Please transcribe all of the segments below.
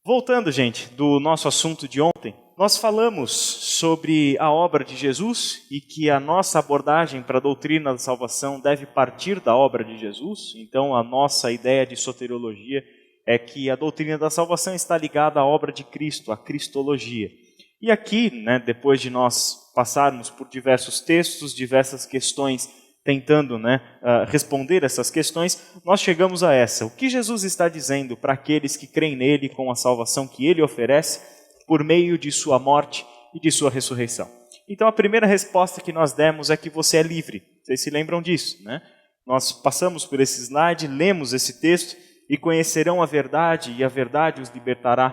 Voltando, gente, do nosso assunto de ontem, nós falamos sobre a obra de Jesus e que a nossa abordagem para a doutrina da salvação deve partir da obra de Jesus. Então, a nossa ideia de soteriologia é que a doutrina da salvação está ligada à obra de Cristo, à cristologia. E aqui, depois de nós passarmos por diversos textos, diversas questões, tentando responder essas questões, nós chegamos a essa. O que Jesus está dizendo para aqueles que creem nele com a salvação que ele oferece por meio de sua morte e de sua ressurreição? Então a primeira resposta que nós demos é que você é livre. Vocês se lembram disso, né? Nós passamos por esse slide, lemos esse texto, e conhecerão a verdade, e a verdade os libertará.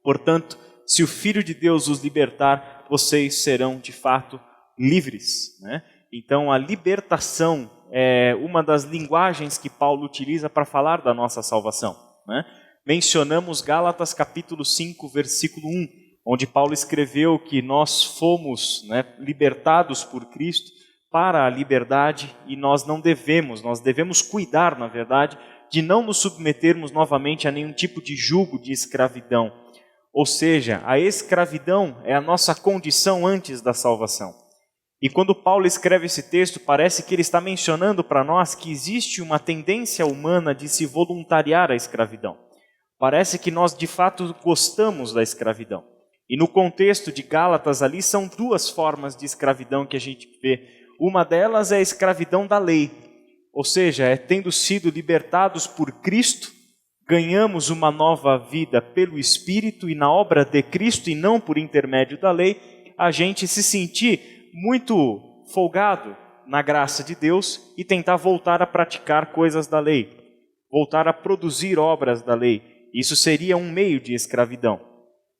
Portanto, se o Filho de Deus os libertar, vocês serão de fato livres, né? Então, a libertação é uma das linguagens que Paulo utiliza para falar da nossa salvação, né? Mencionamos Gálatas capítulo 5, versículo 1, onde Paulo escreveu que nós fomos libertados por Cristo para a liberdade e nós devemos cuidar, na verdade, de não nos submetermos novamente a nenhum tipo de jugo de escravidão. Ou seja, a escravidão é a nossa condição antes da salvação. E quando Paulo escreve esse texto, parece que ele está mencionando para nós que existe uma tendência humana de se voluntariar à escravidão. Parece que nós de fato gostamos da escravidão. E no contexto de Gálatas ali são duas formas de escravidão que a gente vê. Uma delas é a escravidão da lei. Ou seja, tendo sido libertados por Cristo, ganhamos uma nova vida pelo Espírito e na obra de Cristo e não por intermédio da lei, a gente se sentir muito folgado na graça de Deus e tentar voltar a praticar coisas da lei, voltar a produzir obras da lei. Isso seria um meio de escravidão.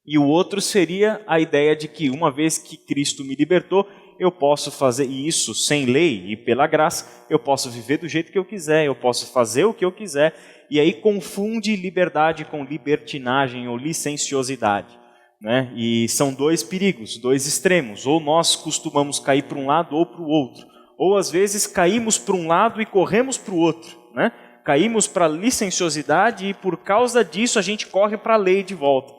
E o outro seria a ideia de que uma vez que Cristo me libertou, eu posso fazer isso sem lei e pela graça, eu posso viver do jeito que eu quiser, eu posso fazer o que eu quiser, e aí confunde liberdade com libertinagem ou licenciosidade. E são dois perigos, dois extremos. Ou nós costumamos cair para um lado ou para o outro. Ou às vezes caímos para um lado e corremos para o outro. Caímos para a licenciosidade e por causa disso a gente corre para a lei de volta.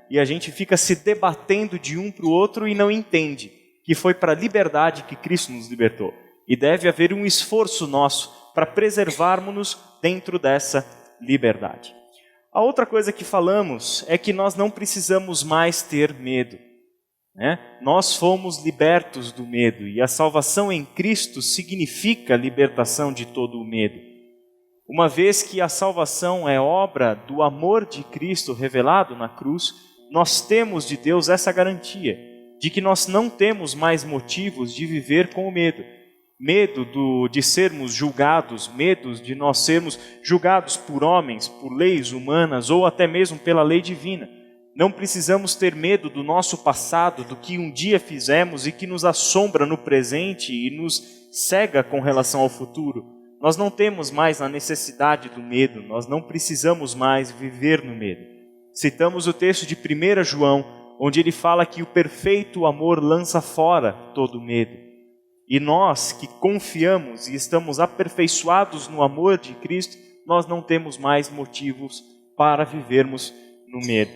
E a gente fica se debatendo de um para o outro e não entende que foi para a liberdade que Cristo nos libertou. E deve haver um esforço nosso para preservarmos-nos dentro dessa liberdade. A outra coisa que falamos é que nós não precisamos mais ter medo. Nós fomos libertos do medo e a salvação em Cristo significa a libertação de todo o medo. Uma vez que a salvação é obra do amor de Cristo revelado na cruz, nós temos de Deus essa garantia de que nós não temos mais motivos de viver com o medo. Medo de sermos julgados, medo de nós sermos julgados por homens, por leis humanas ou até mesmo pela lei divina. Não precisamos ter medo do nosso passado, do que um dia fizemos e que nos assombra no presente e nos cega com relação ao futuro. Nós não temos mais a necessidade do medo, nós não precisamos mais viver no medo. Citamos o texto de 1 João, onde ele fala que o perfeito amor lança fora todo medo. E nós que confiamos e estamos aperfeiçoados no amor de Cristo, nós não temos mais motivos para vivermos no medo.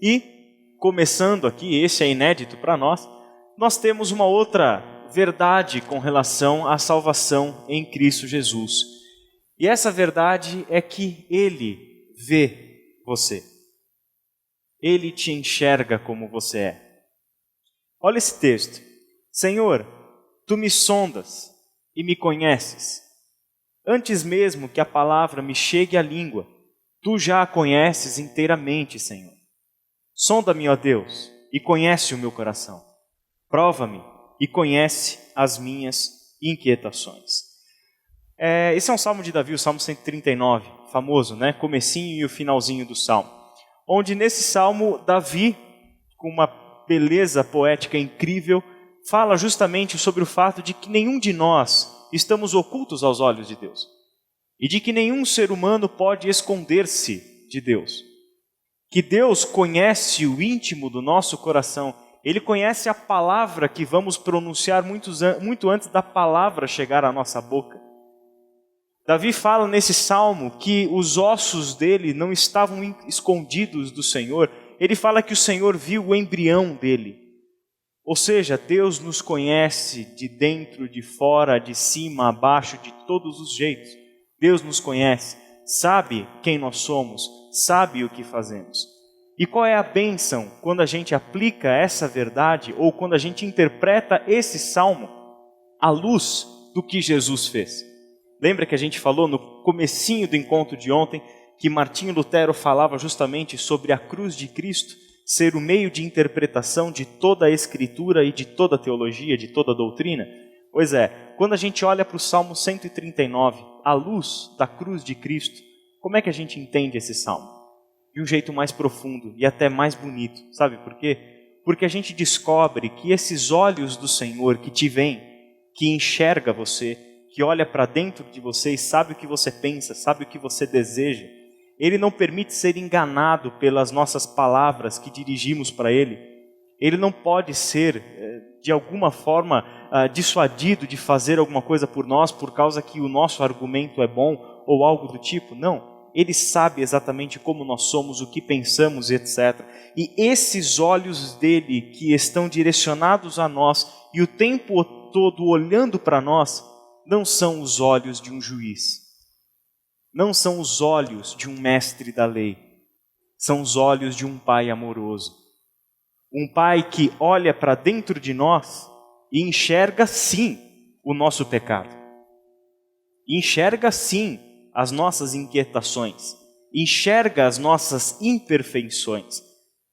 E, começando aqui, esse é inédito para nós, nós temos uma outra verdade com relação à salvação em Cristo Jesus. E essa verdade é que Ele vê você. Ele te enxerga como você é. Olha esse texto. Senhor, Tu me sondas e me conheces. Antes mesmo que a palavra me chegue à língua, Tu já a conheces inteiramente, Senhor. Sonda-me, ó Deus, e conhece o meu coração. Prova-me e conhece as minhas inquietações. Esse é um salmo de Davi, o Salmo 139, famoso, comecinho e o finalzinho do salmo. Onde nesse salmo, Davi, com uma beleza poética incrível, fala justamente sobre o fato de que nenhum de nós estamos ocultos aos olhos de Deus. E de que nenhum ser humano pode esconder-se de Deus. Que Deus conhece o íntimo do nosso coração. Ele conhece a palavra que vamos pronunciar muito antes da palavra chegar à nossa boca. Davi fala nesse salmo que os ossos dele não estavam escondidos do Senhor. Ele fala que o Senhor viu o embrião dele. Ou seja, Deus nos conhece de dentro, de fora, de cima, abaixo, de todos os jeitos. Deus nos conhece, sabe quem nós somos, sabe o que fazemos. E qual é a bênção quando a gente aplica essa verdade ou quando a gente interpreta esse salmo à luz do que Jesus fez? Lembra que a gente falou no comecinho do encontro de ontem que Martinho Lutero falava justamente sobre a cruz de Cristo ser o meio de interpretação de toda a Escritura e de toda a teologia, de toda a doutrina? Pois é, quando a gente olha para o Salmo 139, à luz da cruz de Cristo, como é que a gente entende esse salmo? De um jeito mais profundo e até mais bonito. Sabe por quê? Porque a gente descobre que esses olhos do Senhor que te veem, que enxerga você, que olha para dentro de você e sabe o que você pensa, sabe o que você deseja, Ele não permite ser enganado pelas nossas palavras que dirigimos para Ele. Ele não pode ser, de alguma forma, dissuadido de fazer alguma coisa por nós por causa que o nosso argumento é bom ou algo do tipo. Não. Ele sabe exatamente como nós somos, o que pensamos, etc. E esses olhos dele que estão direcionados a nós e o tempo todo olhando para nós, não são os olhos de um juiz. Não são os olhos de um mestre da lei. São os olhos de um pai amoroso. Um pai que olha para dentro de nós e enxerga sim o nosso pecado. Enxerga sim as nossas inquietações. Enxerga as nossas imperfeições.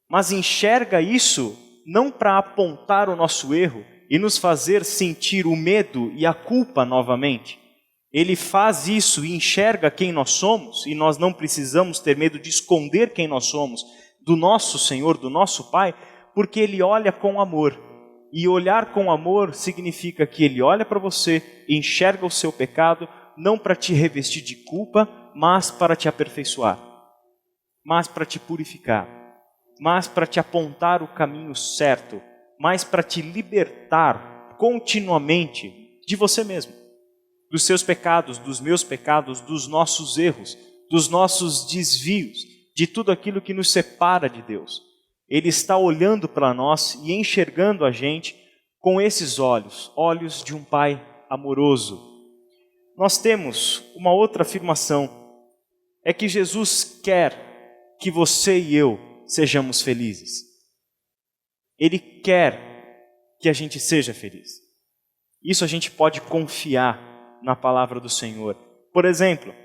Mas enxerga isso não para apontar o nosso erro e nos fazer sentir o medo e a culpa novamente. Ele faz isso e enxerga quem nós somos, e nós não precisamos ter medo de esconder quem nós somos do nosso Senhor, do nosso Pai, porque Ele olha com amor. E olhar com amor significa que Ele olha para você, enxerga o seu pecado, não para te revestir de culpa, mas para te aperfeiçoar, mas para te purificar, mas para te apontar o caminho certo, mas para te libertar continuamente de você mesmo, dos seus pecados, dos meus pecados, dos nossos erros, dos nossos desvios, de tudo aquilo que nos separa de Deus. Ele está olhando para nós e enxergando a gente com esses olhos, olhos de um Pai amoroso. Nós temos uma outra afirmação, é que Jesus quer que você e eu sejamos felizes. Ele quer que a gente seja feliz. Isso a gente pode confiar na palavra do Senhor. Por exemplo,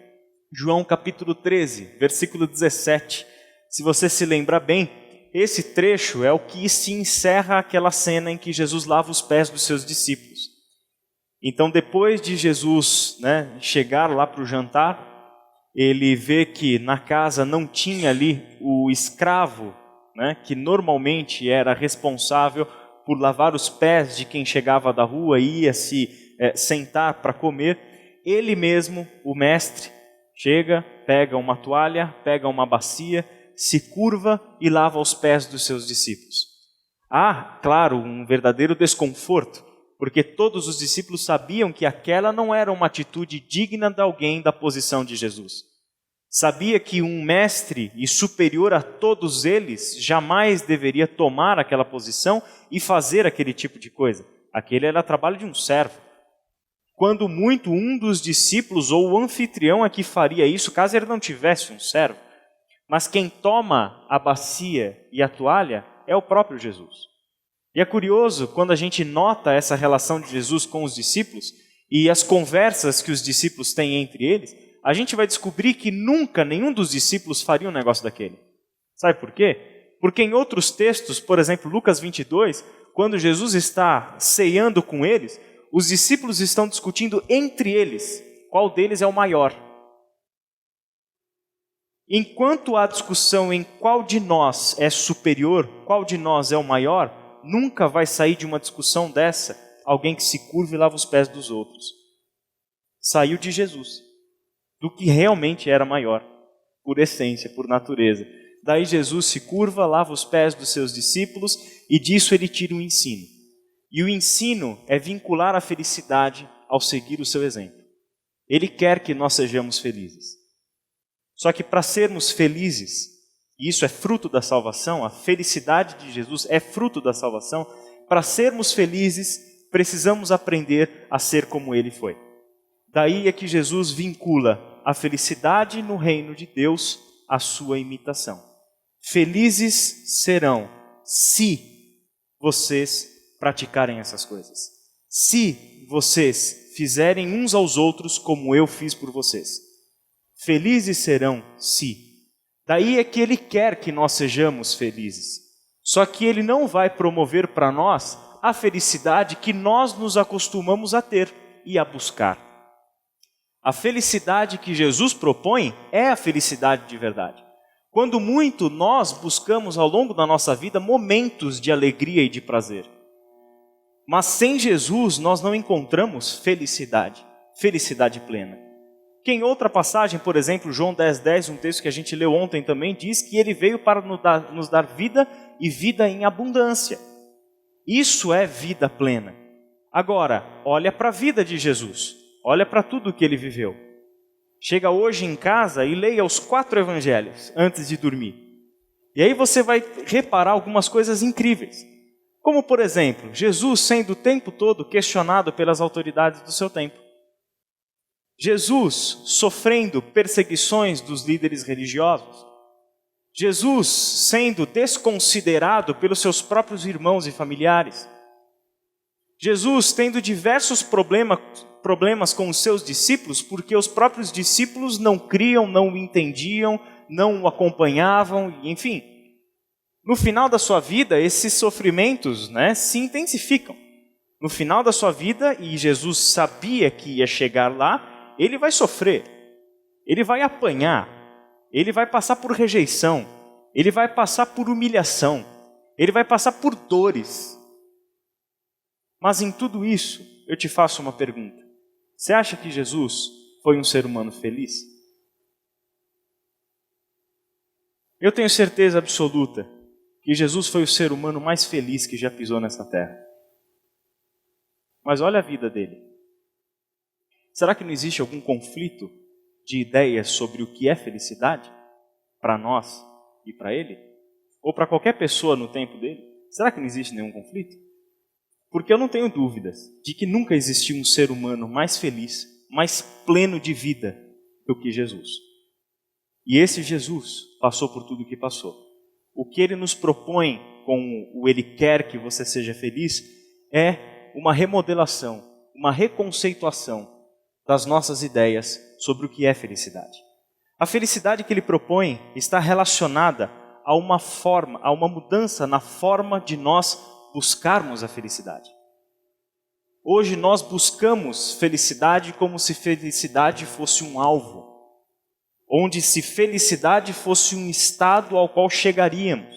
João capítulo 13, versículo 17. Se você se lembra bem, esse trecho é o que se encerra aquela cena em que Jesus lava os pés dos seus discípulos. Então, depois de Jesus chegar lá para o jantar, ele vê que na casa não tinha ali o escravo, que normalmente era responsável por lavar os pés de quem chegava da rua e ia se sentar para comer. Ele mesmo, o mestre, chega, pega uma toalha, pega uma bacia, se curva e lava os pés dos seus discípulos. Há, claro, um verdadeiro desconforto, porque todos os discípulos sabiam que aquela não era uma atitude digna de alguém da posição de Jesus. Sabia que um mestre e superior a todos eles jamais deveria tomar aquela posição e fazer aquele tipo de coisa. Aquele era trabalho de um servo. Quando muito, um dos discípulos ou o anfitrião é que faria isso, caso ele não tivesse um servo. Mas quem toma a bacia e a toalha é o próprio Jesus. E é curioso quando a gente nota essa relação de Jesus com os discípulos e as conversas que os discípulos têm entre eles, a gente vai descobrir que nunca nenhum dos discípulos faria um negócio daquele. Sabe por quê? Porque em outros textos, por exemplo, Lucas 22, quando Jesus está ceando com eles, os discípulos estão discutindo entre eles qual deles é o maior. Enquanto há discussão em qual de nós é superior, qual de nós é o maior, nunca vai sair de uma discussão dessa alguém que se curva e lava os pés dos outros. Saiu de Jesus, do que realmente era maior, por essência, por natureza. Daí Jesus se curva, lava os pés dos seus discípulos e disso ele tira um ensino. E o ensino é vincular a felicidade ao seguir o seu exemplo. Ele quer que nós sejamos felizes. Só que para sermos felizes, e isso é fruto da salvação, a felicidade de Jesus é fruto da salvação, para sermos felizes, precisamos aprender a ser como Ele foi. Daí é que Jesus vincula a felicidade no reino de Deus à sua imitação. Felizes serão se vocês praticarem essas coisas. Se vocês fizerem uns aos outros como eu fiz por vocês. Felizes serão se. Daí é que Ele quer que nós sejamos felizes. Só que Ele não vai promover para nós a felicidade que nós nos acostumamos a ter e a buscar. A felicidade que Jesus propõe é a felicidade de verdade. Quando muito nós buscamos ao longo da nossa vida momentos de alegria e de prazer. Mas sem Jesus nós não encontramos felicidade, felicidade plena. Que em outra passagem, por exemplo, João 10:10, um texto que a gente leu ontem também, diz que Ele veio para nos dar vida e vida em abundância. Isso é vida plena. Agora, olha para a vida de Jesus, olha para tudo que Ele viveu. Chega hoje em casa e leia os 4 evangelhos antes de dormir. E aí você vai reparar algumas coisas incríveis. Como, por exemplo, Jesus sendo o tempo todo questionado pelas autoridades do seu tempo. Jesus sofrendo perseguições dos líderes religiosos. Jesus sendo desconsiderado pelos seus próprios irmãos e familiares. Jesus tendo diversos problemas com os seus discípulos, porque os próprios discípulos não criam, não o entendiam, não o acompanhavam, enfim. No final da sua vida, esses sofrimentos, se intensificam. No final da sua vida, e Jesus sabia que ia chegar lá, Ele vai sofrer, Ele vai apanhar, Ele vai passar por rejeição, Ele vai passar por humilhação, Ele vai passar por dores. Mas em tudo isso, eu te faço uma pergunta. Você acha que Jesus foi um ser humano feliz? Eu tenho certeza absoluta que Jesus foi o ser humano mais feliz que já pisou nessa terra. Mas olha a vida dele. Será que não existe algum conflito de ideias sobre o que é felicidade? Para nós e para ele? Ou para qualquer pessoa no tempo dele? Será que não existe nenhum conflito? Porque eu não tenho dúvidas de que nunca existiu um ser humano mais feliz, mais pleno de vida do que Jesus. E esse Jesus passou por tudo o que passou. O que Ele nos propõe com o Ele quer que você seja feliz é uma remodelação, uma reconceituação das nossas ideias sobre o que é felicidade. A felicidade que Ele propõe está relacionada a uma mudança na forma de nós buscarmos a felicidade. Hoje nós buscamos felicidade como se felicidade fosse um alvo, onde se felicidade fosse um estado ao qual chegaríamos.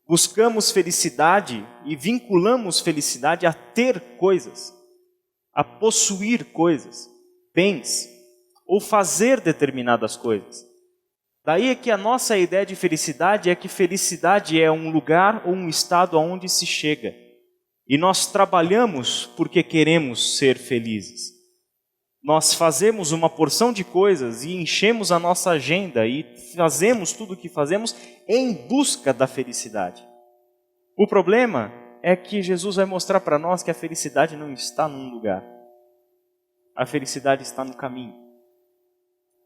Buscamos felicidade e vinculamos felicidade a ter coisas, a possuir coisas, bens, ou fazer determinadas coisas. Daí é que a nossa ideia de felicidade é que felicidade é um lugar ou um estado aonde se chega. E nós trabalhamos porque queremos ser felizes. Nós fazemos uma porção de coisas e enchemos a nossa agenda e fazemos tudo o que fazemos em busca da felicidade. O problema é que Jesus vai mostrar para nós que a felicidade não está num lugar. A felicidade está no caminho.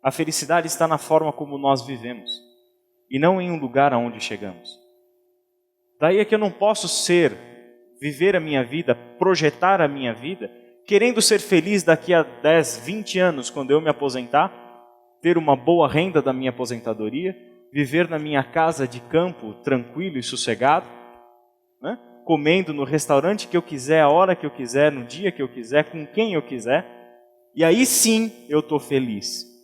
A felicidade está na forma como nós vivemos e não em um lugar aonde chegamos. Daí é que eu não posso viver a minha vida, projetar a minha vida, querendo ser feliz daqui a 10, 20 anos, quando eu me aposentar, ter uma boa renda da minha aposentadoria, viver na minha casa de campo tranquilo e sossegado, comendo no restaurante que eu quiser, a hora que eu quiser, no dia que eu quiser, com quem eu quiser, e aí sim eu estou feliz.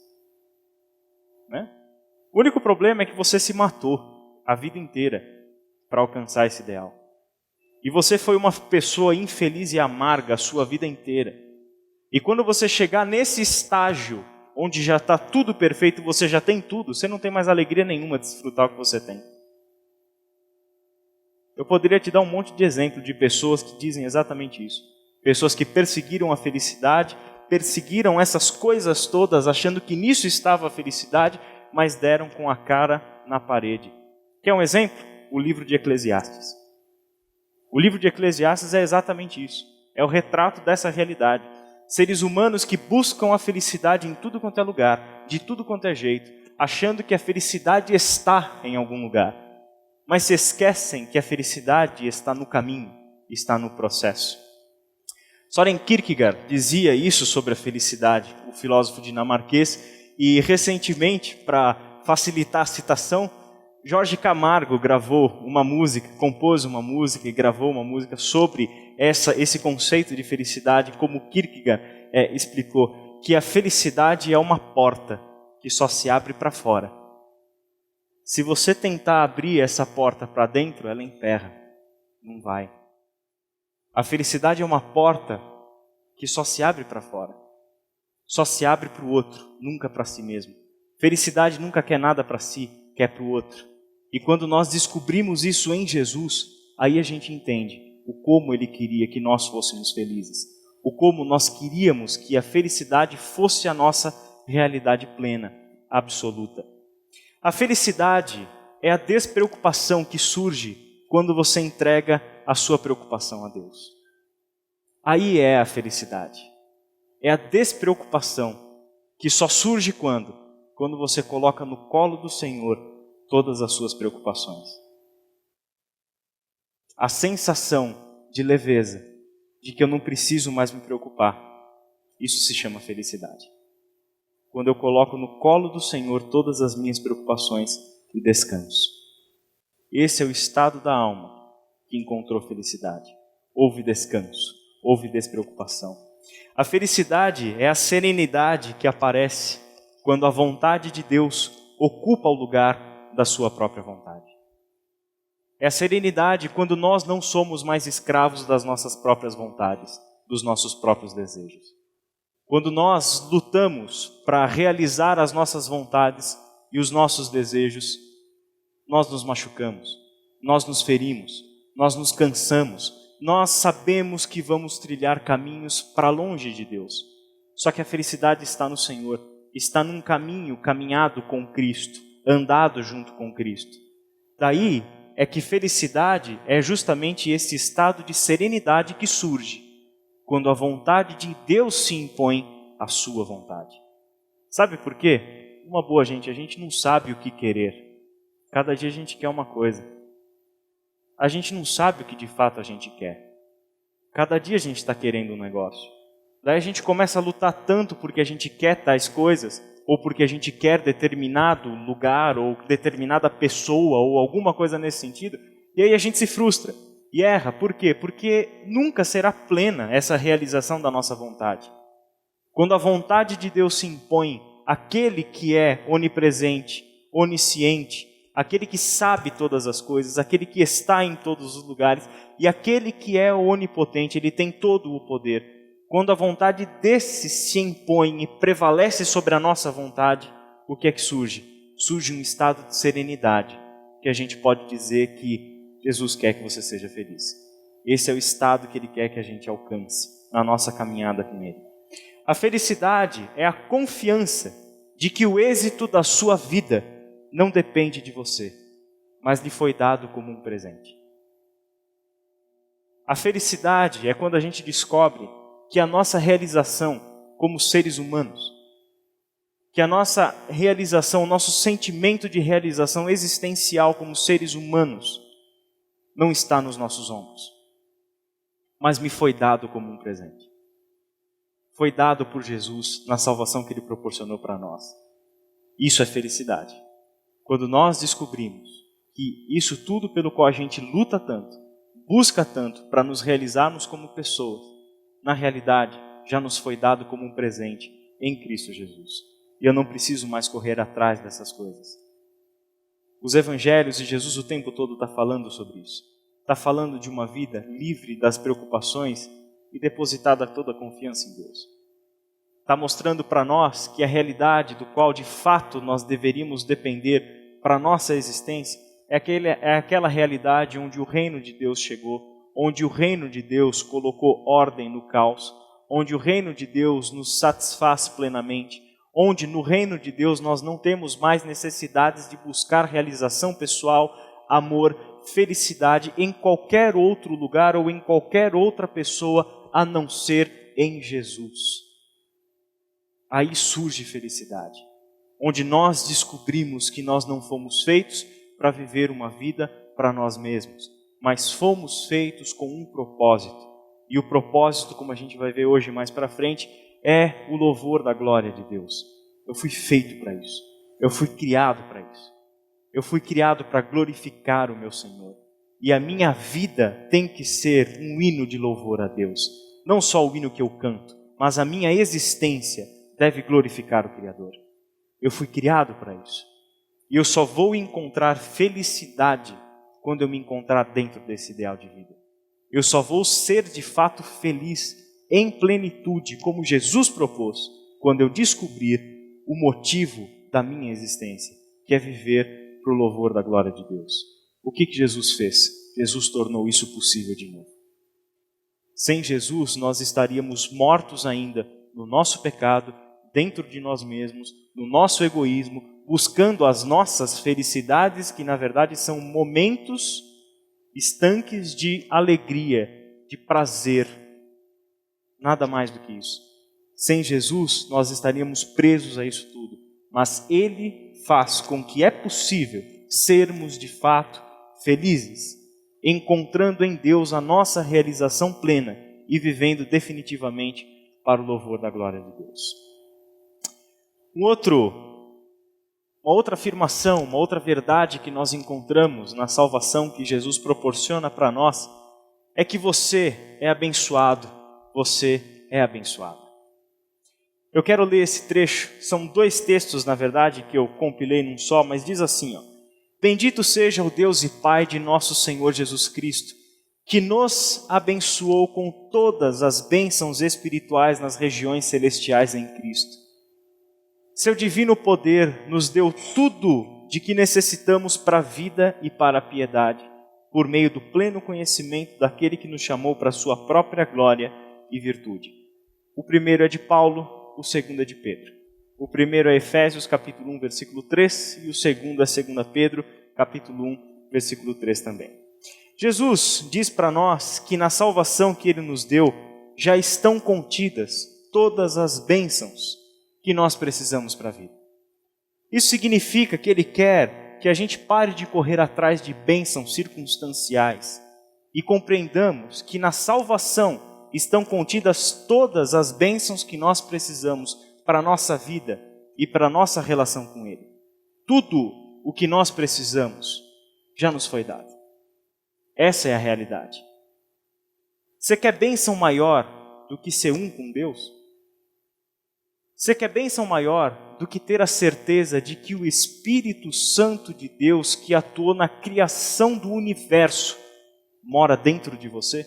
O único problema é que você se matou a vida inteira para alcançar esse ideal. E você foi uma pessoa infeliz e amarga a sua vida inteira. E quando você chegar nesse estágio, onde já está tudo perfeito, você já tem tudo, você não tem mais alegria nenhuma de desfrutar o que você tem. Eu poderia te dar um monte de exemplo de pessoas que dizem exatamente isso. Pessoas que perseguiram a felicidade, perseguiram essas coisas todas, achando que nisso estava a felicidade, mas deram com a cara na parede. Quer um exemplo? O livro de Eclesiastes. O livro de Eclesiastes é exatamente isso. É o retrato dessa realidade. Seres humanos que buscam a felicidade em tudo quanto é lugar, de tudo quanto é jeito, achando que a felicidade está em algum lugar. Mas se esquecem que a felicidade está no caminho, está no processo. Søren Kierkegaard dizia isso sobre a felicidade, o filósofo dinamarquês, e recentemente, para facilitar a citação, Jorge Camargo gravou uma música, compôs uma música e gravou uma música sobre esse conceito de felicidade, como Kierkegaard explicou, que a felicidade é uma porta que só se abre para fora. Se você tentar abrir essa porta para dentro, ela emperra, não vai. A felicidade é uma porta que só se abre para fora, só se abre para o outro, nunca para si mesmo. Felicidade nunca quer nada para si, quer para o outro. E quando nós descobrimos isso em Jesus, aí a gente entende o como Ele queria que nós fôssemos felizes, o como nós queríamos que a felicidade fosse a nossa realidade plena, absoluta. A felicidade é a despreocupação que surge quando você entrega a sua preocupação a Deus. Aí é a felicidade. É a despreocupação que só surge quando você coloca no colo do Senhor todas as suas preocupações. A sensação de leveza, de que eu não preciso mais me preocupar, isso se chama felicidade. Quando eu coloco no colo do Senhor todas as minhas preocupações e descanso. Esse é o estado da alma que encontrou felicidade. Houve descanso, houve despreocupação. A felicidade é a serenidade que aparece quando a vontade de Deus ocupa o lugar da sua própria vontade. É a serenidade quando nós não somos mais escravos das nossas próprias vontades, dos nossos próprios desejos. Quando nós lutamos para realizar as nossas vontades e os nossos desejos, nós nos machucamos, nós nos ferimos, nós nos cansamos, nós sabemos que vamos trilhar caminhos para longe de Deus. Só que a felicidade está no Senhor, está num caminho caminhado com Cristo, andado junto com Cristo. Daí é que felicidade é justamente esse estado de serenidade que surge quando a vontade de Deus se impõe à sua vontade. Sabe por quê? Uma boa, gente, a gente não sabe o que querer. Cada dia a gente quer uma coisa. A gente não sabe o que de fato a gente quer. Cada dia a gente está querendo um negócio. Daí a gente começa a lutar tanto porque a gente quer tais coisas, ou porque a gente quer determinado lugar, ou determinada pessoa, ou alguma coisa nesse sentido, e aí a gente se frustra e erra. Por quê? Porque nunca será plena essa realização da nossa vontade. Quando a vontade de Deus se impõe, aquele que é onipresente, onisciente, aquele que sabe todas as coisas, aquele que está em todos os lugares, e aquele que é onipotente, ele tem todo o poder. Quando a vontade desse se impõe e prevalece sobre a nossa vontade, o que é que surge? Surge um estado de serenidade, que a gente pode dizer que Jesus quer que você seja feliz. Esse é o estado que Ele quer que a gente alcance na nossa caminhada com Ele. A felicidade é a confiança de que o êxito da sua vida não depende de você, mas lhe foi dado como um presente. A felicidade é quando a gente descobre que a nossa realização como seres humanos, que a nossa realização, o nosso sentimento de realização existencial como seres humanos não está nos nossos ombros, mas me foi dado como um presente. Foi dado por Jesus na salvação que Ele proporcionou para nós. Isso é felicidade. Quando nós descobrimos que isso tudo pelo qual a gente luta tanto, busca tanto para nos realizarmos como pessoas, na realidade já nos foi dado como um presente em Cristo Jesus. E eu não preciso mais correr atrás dessas coisas. Os evangelhos e Jesus o tempo todo está falando sobre isso. Está falando de uma vida livre das preocupações e depositada toda a confiança em Deus. Está mostrando para nós que a realidade do qual de fato nós deveríamos depender para a nossa existência é aquela realidade onde o reino de Deus chegou, onde o reino de Deus colocou ordem no caos, onde o reino de Deus nos satisfaz plenamente, onde no reino de Deus nós não temos mais necessidades de buscar realização pessoal, amor, felicidade em qualquer outro lugar ou em qualquer outra pessoa a não ser em Jesus. Aí surge felicidade, onde nós descobrimos que nós não fomos feitos para viver uma vida para nós mesmos, mas fomos feitos com um propósito. E o propósito, como a gente vai ver hoje mais para frente, é o louvor da glória de Deus. Eu fui feito para isso. Eu fui criado para isso. Eu fui criado para glorificar o meu Senhor. E a minha vida tem que ser um hino de louvor a Deus. Não só o hino que eu canto, mas a minha existência deve glorificar o Criador. Eu fui criado para isso. E eu só vou encontrar felicidade quando eu me encontrar dentro desse ideal de vida. Eu só vou ser de fato feliz, em plenitude, como Jesus propôs, quando eu descobrir o motivo da minha existência, que é viver para o louvor da glória de Deus. O que Jesus fez? Jesus tornou isso possível de novo. Sem Jesus, nós estaríamos mortos ainda no nosso pecado, dentro de nós mesmos, no nosso egoísmo, buscando as nossas felicidades, que na verdade são momentos estanques de alegria, de prazer. Nada mais do que isso. Sem Jesus, nós estaríamos presos a isso tudo. Mas Ele faz com que é possível sermos de fato felizes, encontrando em Deus a nossa realização plena e vivendo definitivamente para o louvor da glória de Deus. Uma outra afirmação, uma outra verdade que nós encontramos na salvação que Jesus proporciona para nós é que você é abençoado, você é abençoado. Eu quero ler esse trecho, são 2 textos na verdade que eu compilei num só, mas diz assim, Bendito seja o Deus e Pai de nosso Senhor Jesus Cristo, que nos abençoou com todas as bênçãos espirituais nas regiões celestiais em Cristo. Seu divino poder nos deu tudo de que necessitamos para a vida e para a piedade, por meio do pleno conhecimento daquele que nos chamou para a sua própria glória e virtude. O primeiro é de Paulo, o segundo é de Pedro. O primeiro é Efésios capítulo 1, versículo 3, e o segundo é 2 Pedro, capítulo 1, versículo 3 também. Jesus diz para nós que na salvação que Ele nos deu, já estão contidas todas as bênçãos que nós precisamos para a vida. Isso significa que Ele quer que a gente pare de correr atrás de bênçãos circunstanciais e compreendamos que na salvação estão contidas todas as bênçãos que nós precisamos para a nossa vida e para a nossa relação com Ele. Tudo o que nós precisamos já nos foi dado. Essa é a realidade. Você quer bênção maior do que ser um com Deus? Você quer bênção maior do que ter a certeza de que o Espírito Santo de Deus, que atuou na criação do universo, mora dentro de você?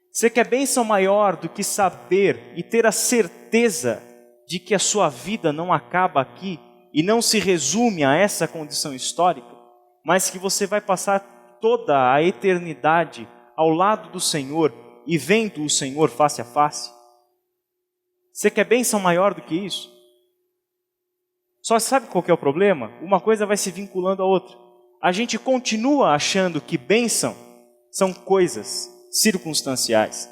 Você quer bênção maior do que saber e ter a certeza de que a sua vida não acaba aqui e não se resume a essa condição histórica, mas que você vai passar toda a eternidade ao lado do Senhor e vendo o Senhor face a face? Você quer bênção maior do que isso? Só sabe qual que é o problema? Uma coisa vai se vinculando à outra. A gente continua achando que bênção são coisas circunstanciais.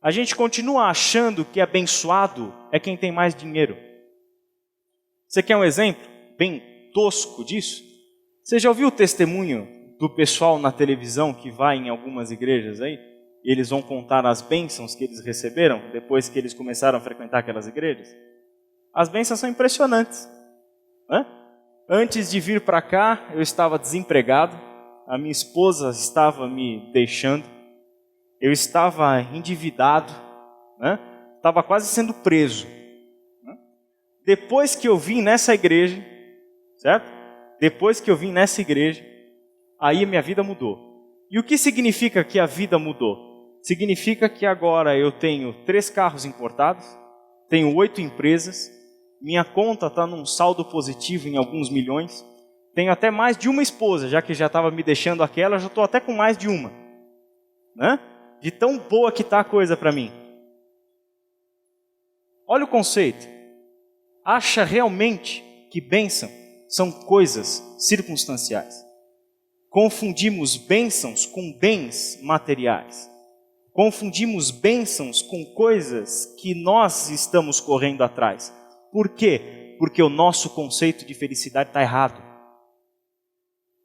A gente continua achando que abençoado é quem tem mais dinheiro. Você quer um exemplo bem tosco disso? Você já ouviu o testemunho do pessoal na televisão que vai em algumas igrejas aí? Eles vão contar as bênçãos que eles receberam depois que eles começaram a frequentar aquelas igrejas? As bênçãos são impressionantes, né? Antes de vir para cá, eu estava desempregado, a minha esposa estava me deixando, eu estava endividado, né? Estava quase sendo preso. Né? Depois que eu vim nessa igreja, certo? Depois que eu vim nessa igreja, aí minha vida mudou. E o que significa que a vida mudou? Significa que agora eu tenho 3 carros importados, tenho 8 empresas, minha conta está num saldo positivo em alguns milhões, tenho até mais de uma esposa, já que já estava me deixando aquela, já estou até com mais de uma. Né? De tão boa que está a coisa para mim. Olha o conceito. Acha realmente que bênção são coisas circunstanciais. Confundimos bênçãos com bens materiais. Confundimos bênçãos com coisas que nós estamos correndo atrás. Por quê? Porque o nosso conceito de felicidade está errado.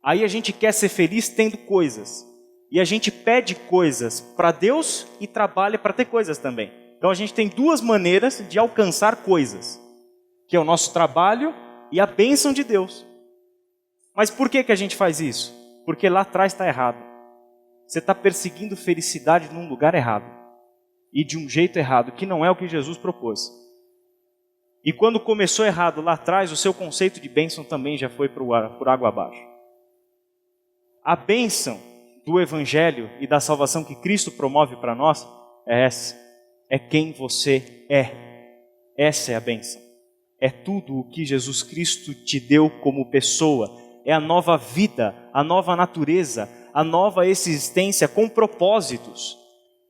Aí a gente quer ser feliz tendo coisas. E a gente pede coisas para Deus e trabalha para ter coisas também. Então a gente tem duas maneiras de alcançar coisas, que é o nosso trabalho e a bênção de Deus. Mas por que a gente faz isso? Porque lá atrás está errado. Você está perseguindo felicidade num lugar errado. E de um jeito errado, que não é o que Jesus propôs. E quando começou errado lá atrás, o seu conceito de bênção também já foi por água abaixo. A bênção do Evangelho e da salvação que Cristo promove para nós é essa. É quem você é. Essa é a bênção. É tudo o que Jesus Cristo te deu como pessoa. É a nova vida, a nova natureza, a nova existência com propósitos.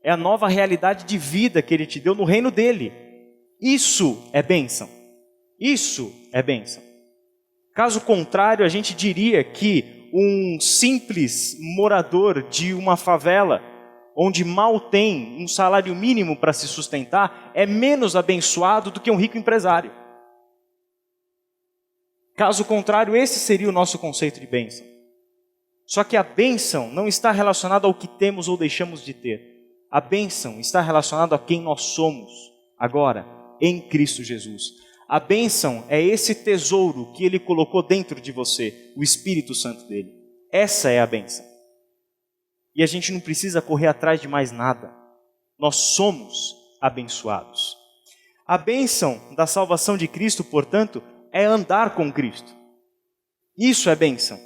É a nova realidade de vida que Ele te deu no reino dEle. Isso é bênção. Isso é bênção. Caso contrário, a gente diria que um simples morador de uma favela, onde mal tem um salário mínimo para se sustentar, é menos abençoado do que um rico empresário. Caso contrário, esse seria o nosso conceito de bênção. Só que a bênção não está relacionada ao que temos ou deixamos de ter. A bênção está relacionada a quem nós somos agora, em Cristo Jesus. A bênção é esse tesouro que Ele colocou dentro de você, o Espírito Santo dEle. Essa é a bênção. E a gente não precisa correr atrás de mais nada. Nós somos abençoados. A bênção da salvação de Cristo, portanto, é andar com Cristo. Isso é bênção.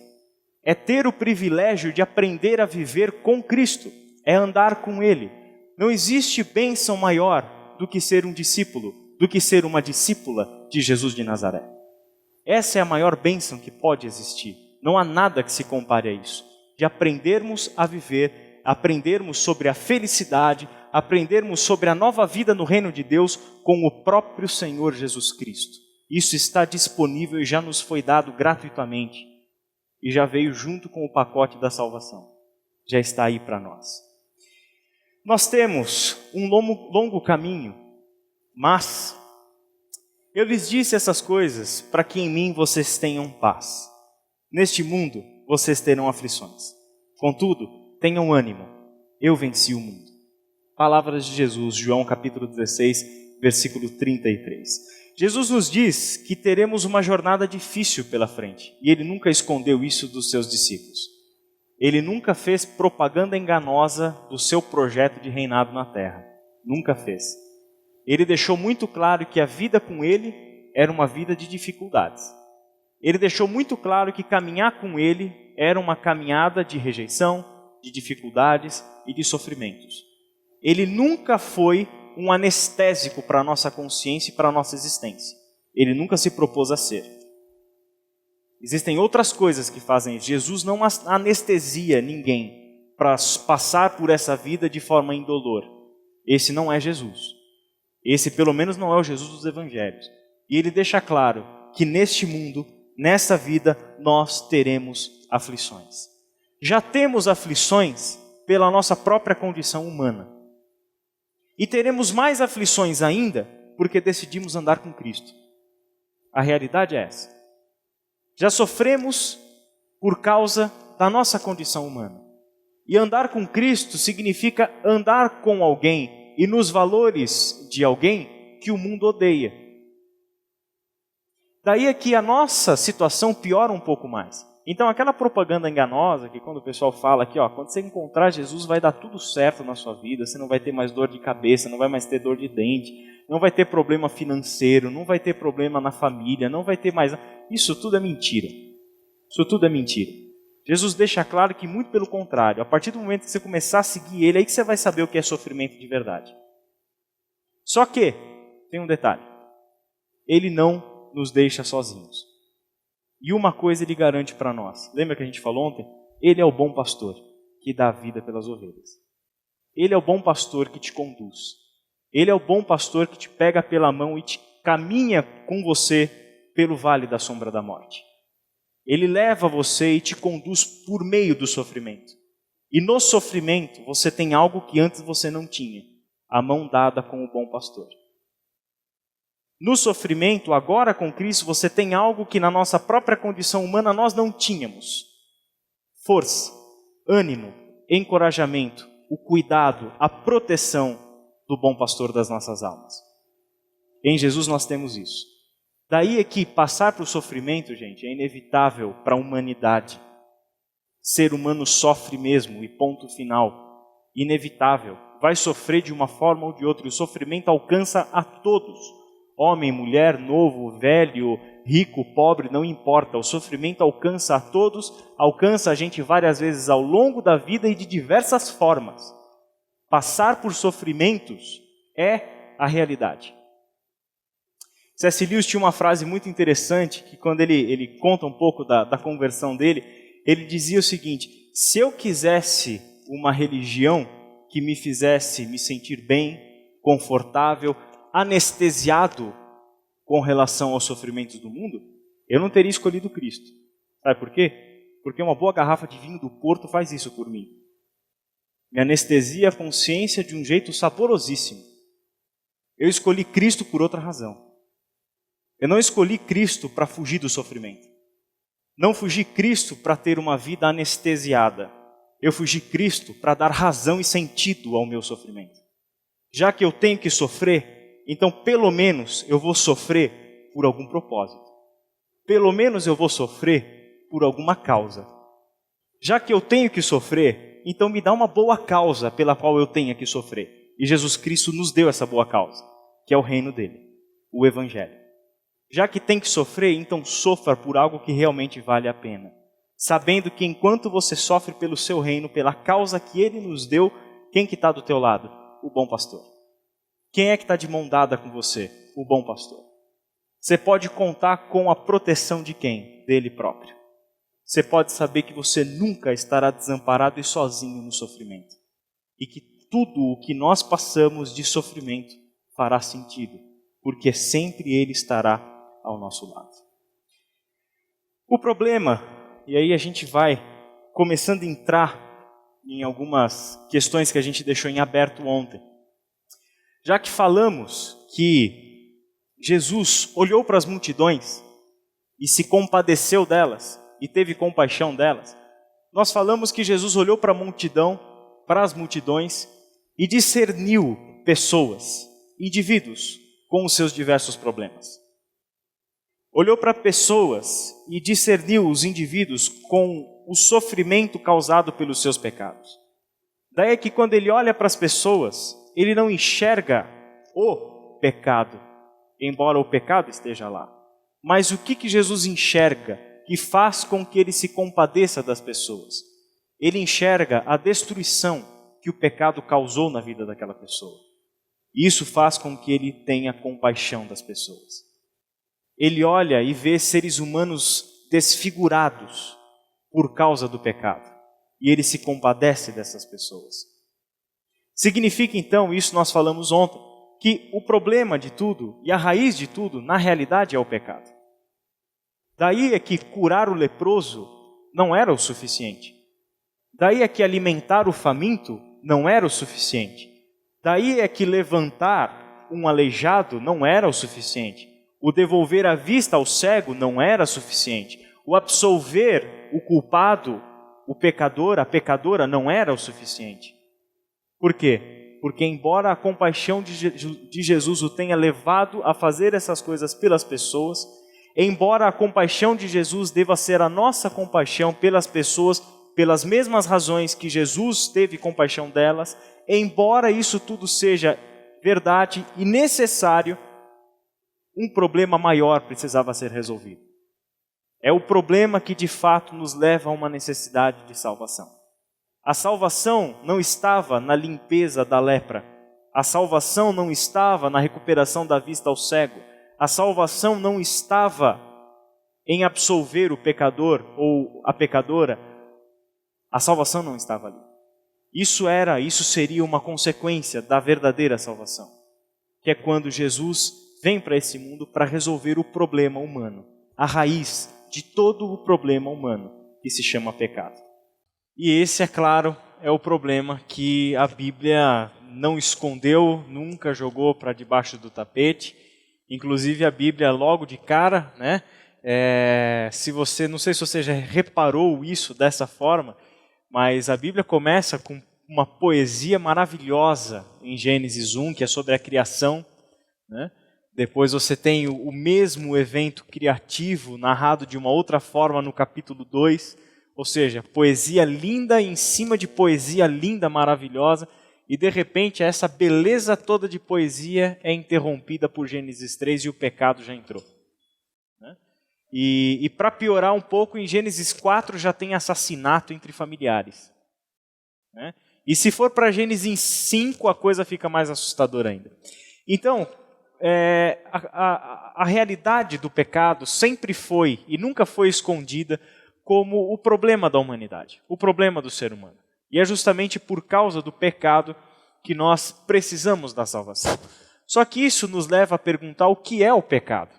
É ter o privilégio de aprender a viver com Cristo. É andar com Ele. Não existe bênção maior do que ser um discípulo, do que ser uma discípula de Jesus de Nazaré. Essa é a maior bênção que pode existir. Não há nada que se compare a isso. De aprendermos a viver, aprendermos sobre a felicidade, aprendermos sobre a nova vida no reino de Deus com o próprio Senhor Jesus Cristo. Isso está disponível e já nos foi dado gratuitamente. E já veio junto com o pacote da salvação. Já está aí para nós. Nós temos um longo caminho, mas eu lhes disse essas coisas para que em mim vocês tenham paz. Neste mundo vocês terão aflições. Contudo, tenham ânimo. Eu venci o mundo. Palavras de Jesus, João capítulo 16, versículo 33. Jesus nos diz que teremos uma jornada difícil pela frente. E Ele nunca escondeu isso dos seus discípulos. Ele nunca fez propaganda enganosa do seu projeto de reinado na terra. Nunca fez. Ele deixou muito claro que a vida com Ele era uma vida de dificuldades. Ele deixou muito claro que caminhar com Ele era uma caminhada de rejeição, de dificuldades e de sofrimentos. Ele nunca foi um anestésico para a nossa consciência e para a nossa existência. Ele nunca se propôs a ser. Existem outras coisas que fazem isso. Jesus não anestesia ninguém para passar por essa vida de forma indolor. Esse não é Jesus. Esse pelo menos não é o Jesus dos evangelhos. E ele deixa claro que neste mundo, nessa vida, nós teremos aflições. Já temos aflições pela nossa própria condição humana. E teremos mais aflições ainda porque decidimos andar com Cristo. A realidade é essa. Já sofremos por causa da nossa condição humana. E andar com Cristo significa andar com alguém e nos valores de alguém que o mundo odeia. Daí é que a nossa situação piora um pouco mais. Então aquela propaganda enganosa que quando o pessoal fala aqui, quando você encontrar Jesus vai dar tudo certo na sua vida, você não vai ter mais dor de cabeça, não vai mais ter dor de dente, não vai ter problema financeiro, não vai ter problema na família, não vai ter mais... Isso tudo é mentira. Isso tudo é mentira. Jesus deixa claro que muito pelo contrário, a partir do momento que você começar a seguir Ele, aí que você vai saber o que é sofrimento de verdade. Só que, tem um detalhe, Ele não nos deixa sozinhos. E uma coisa Ele garante para nós. Lembra que a gente falou ontem? Ele é o bom pastor que dá a vida pelas ovelhas. Ele é o bom pastor que te conduz. Ele é o bom pastor que te pega pela mão e te caminha com você pelo vale da sombra da morte. Ele leva você e te conduz por meio do sofrimento. E no sofrimento você tem algo que antes você não tinha, a mão dada com o bom pastor. No sofrimento, agora com Cristo, você tem algo que na nossa própria condição humana nós não tínhamos. Força, ânimo, encorajamento, o cuidado, a proteção do bom pastor das nossas almas. Em Jesus nós temos isso. Daí é que passar por sofrimento, gente, é inevitável para a humanidade. Ser humano sofre mesmo e ponto final. Inevitável. Vai sofrer de uma forma ou de outra. E o sofrimento alcança a todos. Homem, mulher, novo, velho, rico, pobre, não importa. O sofrimento alcança a todos, alcança a gente várias vezes ao longo da vida e de diversas formas. Passar por sofrimentos é a realidade. C.S. Lewis tinha uma frase muito interessante, que quando ele conta um pouco da conversão dele, ele dizia o seguinte: se eu quisesse uma religião que me fizesse me sentir bem, confortável, anestesiado com relação aos sofrimentos do mundo, eu não teria escolhido Cristo. Sabe por quê? Porque uma boa garrafa de vinho do Porto faz isso por mim. Me anestesia a consciência de um jeito saborosíssimo. Eu escolhi Cristo por outra razão. Eu não escolhi Cristo para fugir do sofrimento. Não fugi Cristo para ter uma vida anestesiada. Eu fugi Cristo para dar razão e sentido ao meu sofrimento. Já que eu tenho que sofrer, então pelo menos eu vou sofrer por algum propósito. Pelo menos eu vou sofrer por alguma causa. Já que eu tenho que sofrer, então me dá uma boa causa pela qual eu tenha que sofrer. E Jesus Cristo nos deu essa boa causa, que é o reino dele, o Evangelho. Já que tem que sofrer, então sofra por algo que realmente vale a pena. Sabendo que enquanto você sofre pelo seu reino, pela causa que ele nos deu, quem que está do teu lado? O bom pastor. Quem é que está de mão dada com você? O bom pastor. Você pode contar com a proteção de quem? Dele próprio. Você pode saber que você nunca estará desamparado e sozinho no sofrimento. E que tudo o que nós passamos de sofrimento fará sentido, porque sempre ele estará ao nosso lado. O problema, e aí a gente vai começando a entrar em algumas questões que a gente deixou em aberto ontem. Já que falamos que Jesus olhou para as multidões e se compadeceu delas e teve compaixão delas, nós falamos que Jesus olhou para a multidão, para as multidões e discerniu pessoas, indivíduos com os seus diversos problemas. Olhou para pessoas e discerniu os indivíduos com o sofrimento causado pelos seus pecados. Daí é que quando ele olha para as pessoas, ele não enxerga o pecado, embora o pecado esteja lá. Mas o que Jesus enxerga que faz com que ele se compadeça das pessoas? Ele enxerga a destruição que o pecado causou na vida daquela pessoa. E isso faz com que ele tenha compaixão das pessoas. Ele olha e vê seres humanos desfigurados por causa do pecado. E ele se compadece dessas pessoas. Significa então, isso nós falamos ontem, que o problema de tudo e a raiz de tudo, na realidade, é o pecado. Daí é que curar o leproso não era o suficiente. Daí é que alimentar o faminto não era o suficiente. Daí é que levantar um aleijado não era o suficiente. O devolver a vista ao cego não era suficiente. O absolver o culpado, o pecador, a pecadora, não era o suficiente. Por quê? Porque embora a compaixão de Jesus o tenha levado a fazer essas coisas pelas pessoas, embora a compaixão de Jesus deva ser a nossa compaixão pelas pessoas, pelas mesmas razões que Jesus teve compaixão delas, embora isso tudo seja verdade e necessário, um problema maior precisava ser resolvido. É o problema que de fato nos leva a uma necessidade de salvação. A salvação não estava na limpeza da lepra. A salvação não estava na recuperação da vista ao cego. A salvação não estava em absolver o pecador ou a pecadora. A salvação não estava ali. Isso seria uma consequência da verdadeira salvação. que é quando Jesus vem para esse mundo para resolver o problema humano, a raiz de todo o problema humano, que se chama pecado. E esse, é claro, é o problema que a Bíblia não escondeu, nunca jogou para debaixo do tapete. Inclusive a Bíblia logo de cara, né? Não sei se você já reparou isso dessa forma, mas a Bíblia começa com uma poesia maravilhosa em Gênesis 1, que é sobre a criação, né? Depois você tem o mesmo evento criativo narrado de uma outra forma no capítulo 2, ou seja, poesia linda em cima de poesia linda, maravilhosa, e de repente essa beleza toda de poesia é interrompida por Gênesis 3 e o pecado já entrou. Né? E para piorar um pouco, em Gênesis 4 já tem assassinato entre familiares. Né? E se for para Gênesis 5, a coisa fica mais assustadora ainda. Então, a realidade do pecado sempre foi e nunca foi escondida como o problema da humanidade, o problema do ser humano. E é justamente por causa do pecado que nós precisamos da salvação. Só que isso nos leva a perguntar o que é o pecado.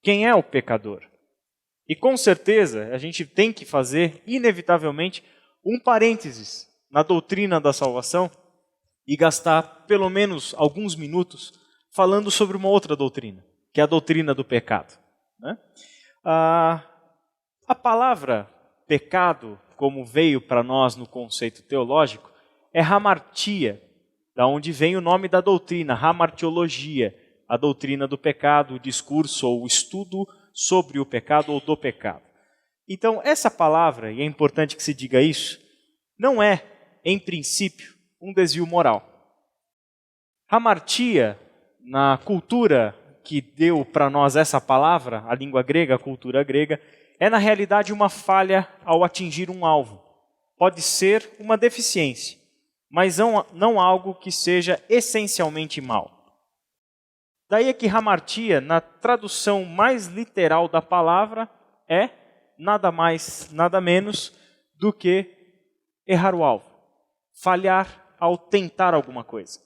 Quem é o pecador? E com certeza a gente tem que fazer, inevitavelmente, um parênteses na doutrina da salvação e gastar pelo menos alguns minutos falando sobre uma outra doutrina, que é a doutrina do pecado. Né? A palavra pecado, como veio para nós no conceito teológico, é hamartia, da onde vem o nome da doutrina, hamartiologia, a doutrina do pecado, o discurso ou o estudo sobre o pecado ou do pecado. Então, essa palavra, e é importante que se diga isso, não é, em princípio, um desvio moral. Hamartia, na cultura que deu para nós essa palavra, a língua grega, a cultura grega, é na realidade uma falha ao atingir um alvo. Pode ser uma deficiência, mas não algo que seja essencialmente mal. Daí é que hamartia, na tradução mais literal da palavra, é nada mais, nada menos do que errar o alvo, falhar ao tentar alguma coisa.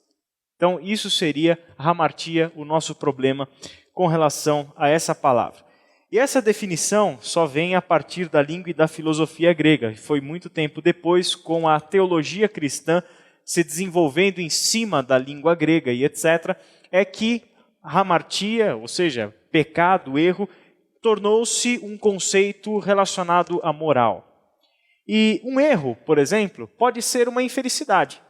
Então, isso seria a hamartia, o nosso problema com relação a essa palavra. E essa definição só vem a partir da língua e da filosofia grega. Foi muito tempo depois, com a teologia cristã se desenvolvendo em cima da língua grega e etc., é que hamartia, ou seja, pecado, erro, tornou-se um conceito relacionado à moral. E um erro, por exemplo, pode ser uma infelicidade.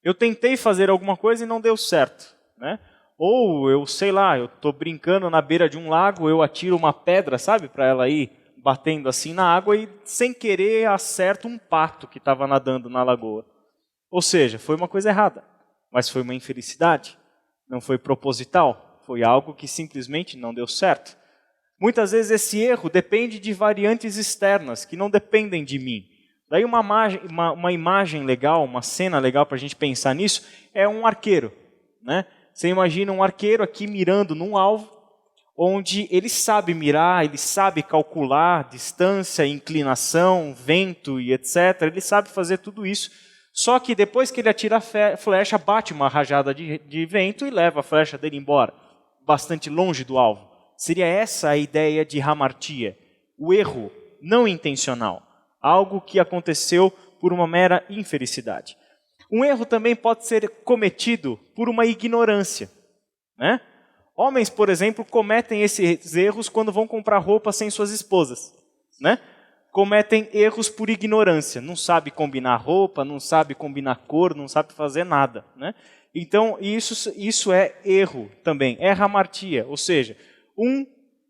Eu tentei fazer alguma coisa e não deu certo, né? Ou eu estou brincando na beira de um lago, eu atiro uma pedra, sabe, para ela ir batendo assim na água e sem querer acerto um pato que estava nadando na lagoa. Ou seja, foi uma coisa errada, mas foi uma infelicidade, não foi proposital, foi algo que simplesmente não deu certo. Muitas vezes esse erro depende de variantes externas que não dependem de mim. Daí uma imagem legal, uma cena legal para a gente pensar nisso, é um arqueiro. Né? Você imagina um arqueiro aqui mirando num alvo, onde ele sabe mirar, ele sabe calcular distância, inclinação, vento e etc. Ele sabe fazer tudo isso, só que depois que ele atira a flecha, bate uma rajada de vento e leva a flecha dele embora, bastante longe do alvo. Seria essa a ideia de hamartia, o erro não intencional. Algo que aconteceu por uma mera infelicidade. Um erro também pode ser cometido por uma ignorância. Né? Homens, por exemplo, cometem esses erros quando vão comprar roupa sem suas esposas. Né? Cometem erros por ignorância. Não sabe combinar roupa, não sabe combinar cor, não sabe fazer nada. Né? Então, isso é erro também, é hamartia, ou seja,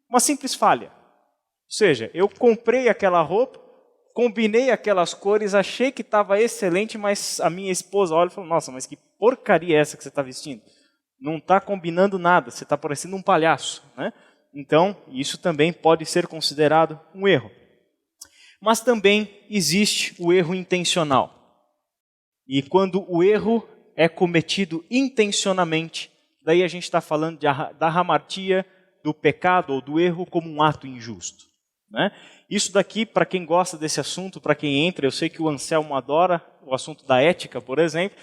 uma simples falha. Ou seja, eu comprei aquela roupa, combinei aquelas cores, achei que estava excelente, mas a minha esposa olha e fala, nossa, mas que porcaria é essa que você está vestindo? Não está combinando nada, você está parecendo um palhaço. Né? Então, isso também pode ser considerado um erro. Mas também existe o erro intencional. E quando o erro é cometido intencionalmente, daí a gente está falando da hamartia, do pecado ou do erro como um ato injusto. né? Isso daqui, para quem gosta desse assunto, para quem entra, eu sei que o Anselmo adora o assunto da ética, por exemplo.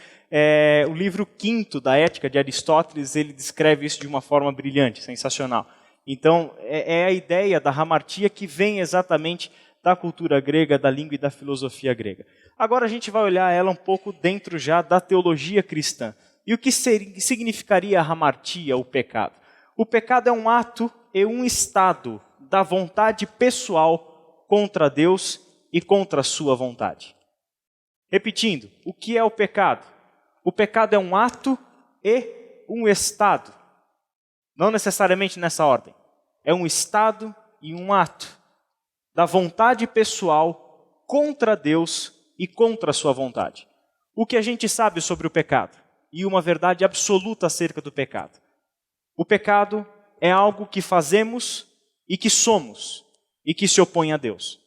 O livro quinto da Ética de Aristóteles, ele descreve isso de uma forma brilhante, sensacional. Então, é a ideia da hamartia que vem exatamente da cultura grega, da língua e da filosofia grega. Agora a gente vai olhar ela um pouco dentro já da teologia cristã. E o que significaria a hamartia, o pecado? O pecado é um ato e um estado da vontade pessoal contra Deus e contra a sua vontade. Repetindo, o que é o pecado? O pecado é um ato e um estado. Não necessariamente nessa ordem. É um estado e um ato da vontade pessoal contra Deus e contra a sua vontade. O que a gente sabe sobre o pecado? E uma verdade absoluta acerca do pecado. O pecado é algo que fazemos e que somos e que se opõe a Deus.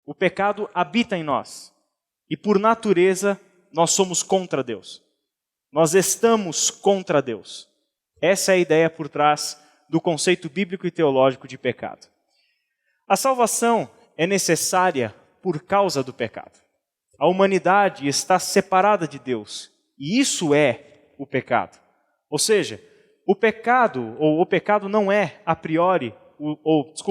O pecado habita em nós e por natureza nós somos contra Deus. Nós estamos contra Deus. Essa é a ideia por trás do conceito bíblico e teológico de pecado. A salvação é necessária por causa do pecado. A humanidade está separada de Deus, e isso é o pecado. Ou seja, o pecado não é a priori, os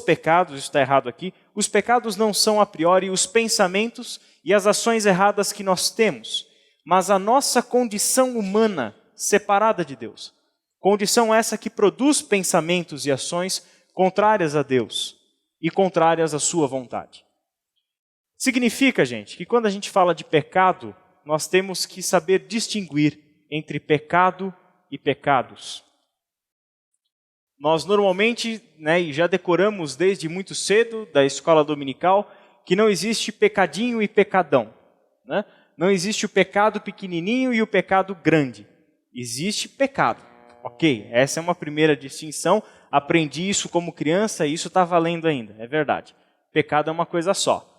pecados, isso está errado aqui, os pecados não são a priori os pensamentos e as ações erradas que nós temos, mas a nossa condição humana separada de Deus. Condição essa que produz pensamentos e ações contrárias a Deus e contrárias à sua vontade. Significa, gente, que quando a gente fala de pecado, nós temos que saber distinguir entre pecado e pecados. Nós normalmente, e já decoramos desde muito cedo da escola dominical, que não existe pecadinho e pecadão. Né? Não existe o pecado pequenininho e o pecado grande. Existe pecado. Ok, essa é uma primeira distinção. Aprendi isso como criança e isso está valendo ainda, é verdade. Pecado é uma coisa só.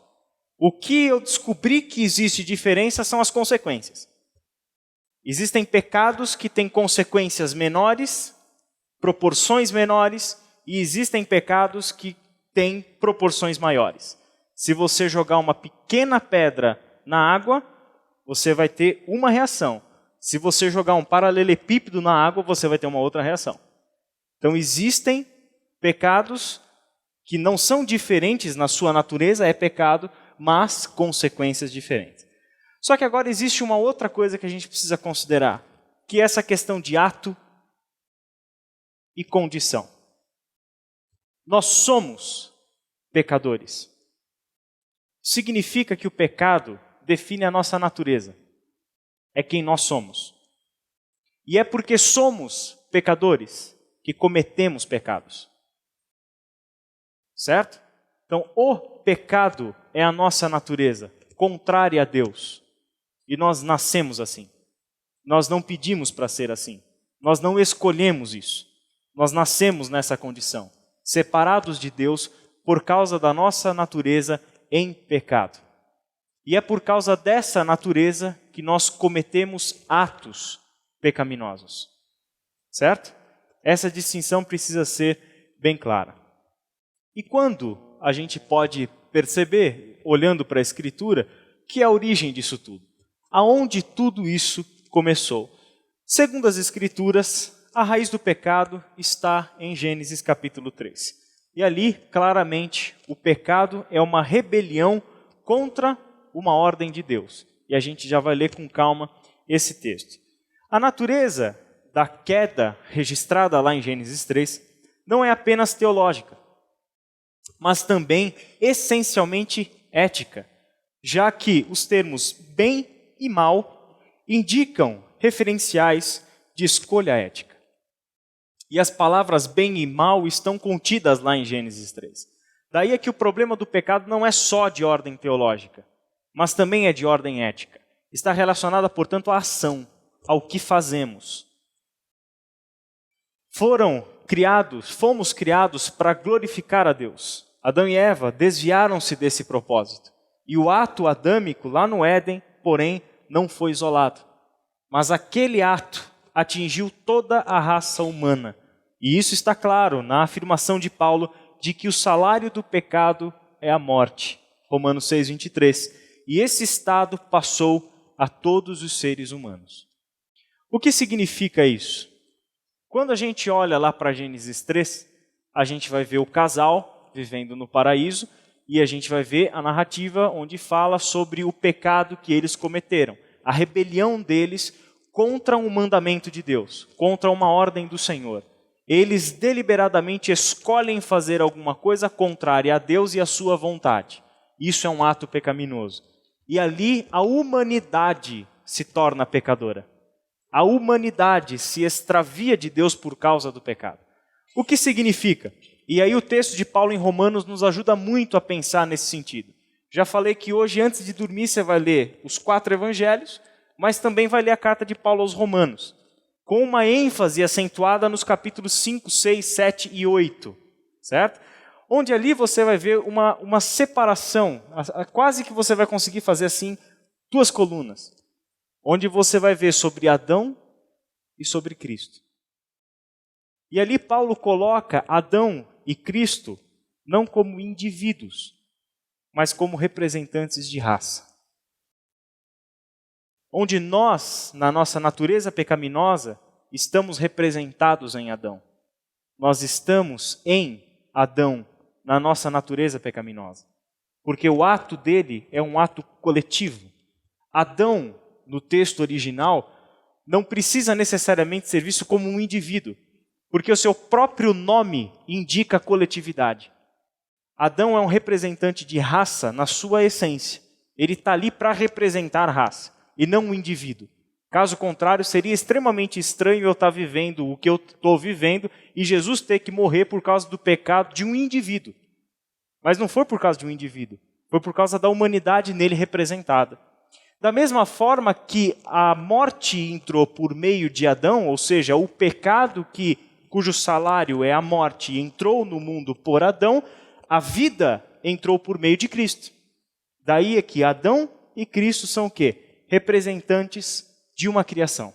O que eu descobri que existe diferença são as consequências. Existem pecados que têm consequências menores, proporções menores, e existem pecados que têm proporções maiores. Se você jogar uma pequena pedra na água, você vai ter uma reação. Se você jogar um paralelepípedo na água, você vai ter uma outra reação. Então existem pecados que não são diferentes na sua natureza, é pecado, mas consequências diferentes. Só que agora existe uma outra coisa que a gente precisa considerar, que é essa questão de ato e condição. Nós somos pecadores. Significa que o pecado define a nossa natureza. É quem nós somos. E é porque somos pecadores que cometemos pecados. Certo? Então, o pecado é a nossa natureza, contrária a Deus. E nós nascemos assim. Nós não pedimos para ser assim. Nós não escolhemos isso. Nós nascemos nessa condição, separados de Deus por causa da nossa natureza em pecado. E é por causa dessa natureza que nós cometemos atos pecaminosos. Certo? Essa distinção precisa ser bem clara. E quando a gente pode perceber, olhando para a Escritura, que é a origem disso tudo? Aonde tudo isso começou? Segundo as Escrituras, a raiz do pecado está em Gênesis capítulo 3. E ali, claramente, o pecado é uma rebelião contra uma ordem de Deus. E a gente já vai ler com calma esse texto. A natureza da queda registrada lá em Gênesis 3 não é apenas teológica, mas também essencialmente ética, já que os termos bem e mal indicam referenciais de escolha ética. E as palavras bem e mal estão contidas lá em Gênesis 3. Daí é que o problema do pecado não é só de ordem teológica, mas também é de ordem ética. Está relacionada, portanto, à ação, ao que fazemos. Fomos criados para glorificar a Deus. Adão e Eva desviaram-se desse propósito. E o ato adâmico lá no Éden, porém, não foi isolado. Mas aquele ato atingiu toda a raça humana. E isso está claro na afirmação de Paulo de que o salário do pecado é a morte. Romanos 6:23. E esse estado passou a todos os seres humanos. O que significa isso? Quando a gente olha lá para Gênesis 3, a gente vai ver o casal vivendo no paraíso e a gente vai ver a narrativa onde fala sobre o pecado que eles cometeram, a rebelião deles contra um mandamento de Deus, contra uma ordem do Senhor. Eles deliberadamente escolhem fazer alguma coisa contrária a Deus e à sua vontade. Isso é um ato pecaminoso. E ali a humanidade se torna pecadora. A humanidade se extravia de Deus por causa do pecado. O que significa? E aí o texto de Paulo em Romanos nos ajuda muito a pensar nesse sentido. Já falei que hoje, antes de dormir, você vai ler os 4 evangelhos, mas também vai ler a carta de Paulo aos Romanos, com uma ênfase acentuada nos capítulos 5, 6, 7 e 8, certo? Onde ali você vai ver uma separação, quase que você vai conseguir fazer assim, 2 colunas, onde você vai ver sobre Adão e sobre Cristo. E ali Paulo coloca Adão e Cristo não como indivíduos, mas como representantes de raça. Onde nós, na nossa natureza pecaminosa, estamos representados em Adão. Nós estamos em Adão, na nossa natureza pecaminosa. Porque o ato dele é um ato coletivo. Adão, no texto original, não precisa necessariamente ser visto como um indivíduo, porque o seu próprio nome indica coletividade. Adão é um representante de raça na sua essência. Ele está ali para representar raça, e não um indivíduo. Caso contrário, seria extremamente estranho eu estar vivendo o que eu estou vivendo e Jesus ter que morrer por causa do pecado de um indivíduo. Mas não foi por causa de um indivíduo, foi por causa da humanidade nele representada. Da mesma forma que a morte entrou por meio de Adão, ou seja, o pecado cujo salário é a morte, entrou no mundo por Adão, a vida entrou por meio de Cristo. Daí é que Adão e Cristo são o quê? Representantes de uma criação,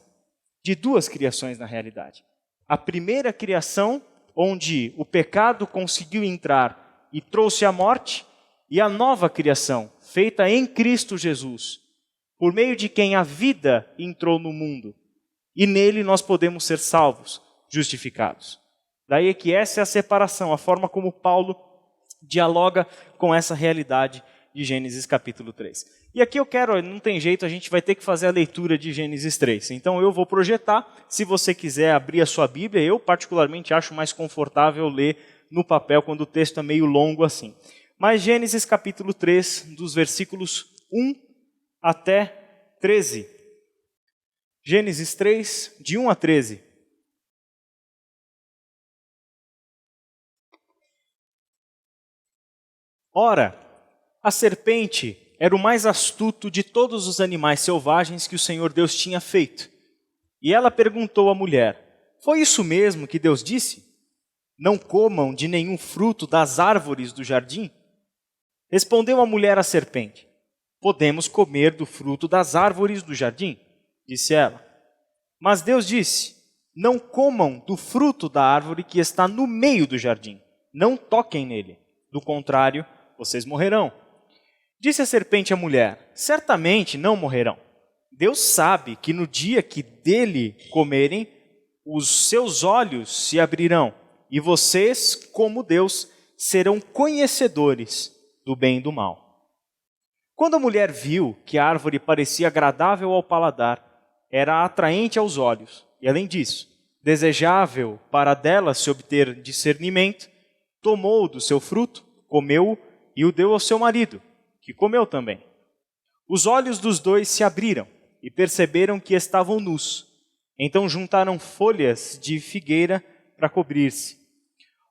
de 2 criações na realidade. A primeira criação, onde o pecado conseguiu entrar e trouxe a morte, e a nova criação, feita em Cristo Jesus, por meio de quem a vida entrou no mundo, e nele nós podemos ser salvos, justificados. Daí é que essa é a separação, a forma como Paulo dialoga com essa realidade de Gênesis capítulo 3. E aqui eu quero, não tem jeito, a gente vai ter que fazer a leitura de Gênesis 3. Então eu vou projetar, se você quiser abrir a sua Bíblia, eu particularmente acho mais confortável ler no papel quando o texto é meio longo assim. Mas Gênesis capítulo 3, dos versículos 1 até 13. Gênesis 3, de 1 a 13. Ora, a serpente era o mais astuto de todos os animais selvagens que o Senhor Deus tinha feito. E ela perguntou à mulher: foi isso mesmo que Deus disse? Não comam de nenhum fruto das árvores do jardim? Respondeu a mulher à serpente: podemos comer do fruto das árvores do jardim, disse ela. Mas Deus disse: não comam do fruto da árvore que está no meio do jardim. Não toquem nele. Do contrário, vocês morrerão. Disse a serpente à mulher: certamente não morrerão. Deus sabe que no dia que dele comerem, os seus olhos se abrirão, e vocês, como Deus, serão conhecedores do bem e do mal. Quando a mulher viu que a árvore parecia agradável ao paladar, era atraente aos olhos, e além disso, desejável para dela se obter discernimento, tomou do seu fruto, comeu-o e o deu ao seu marido, que comeu também. Os olhos dos dois se abriram e perceberam que estavam nus. Então juntaram folhas de figueira para cobrir-se.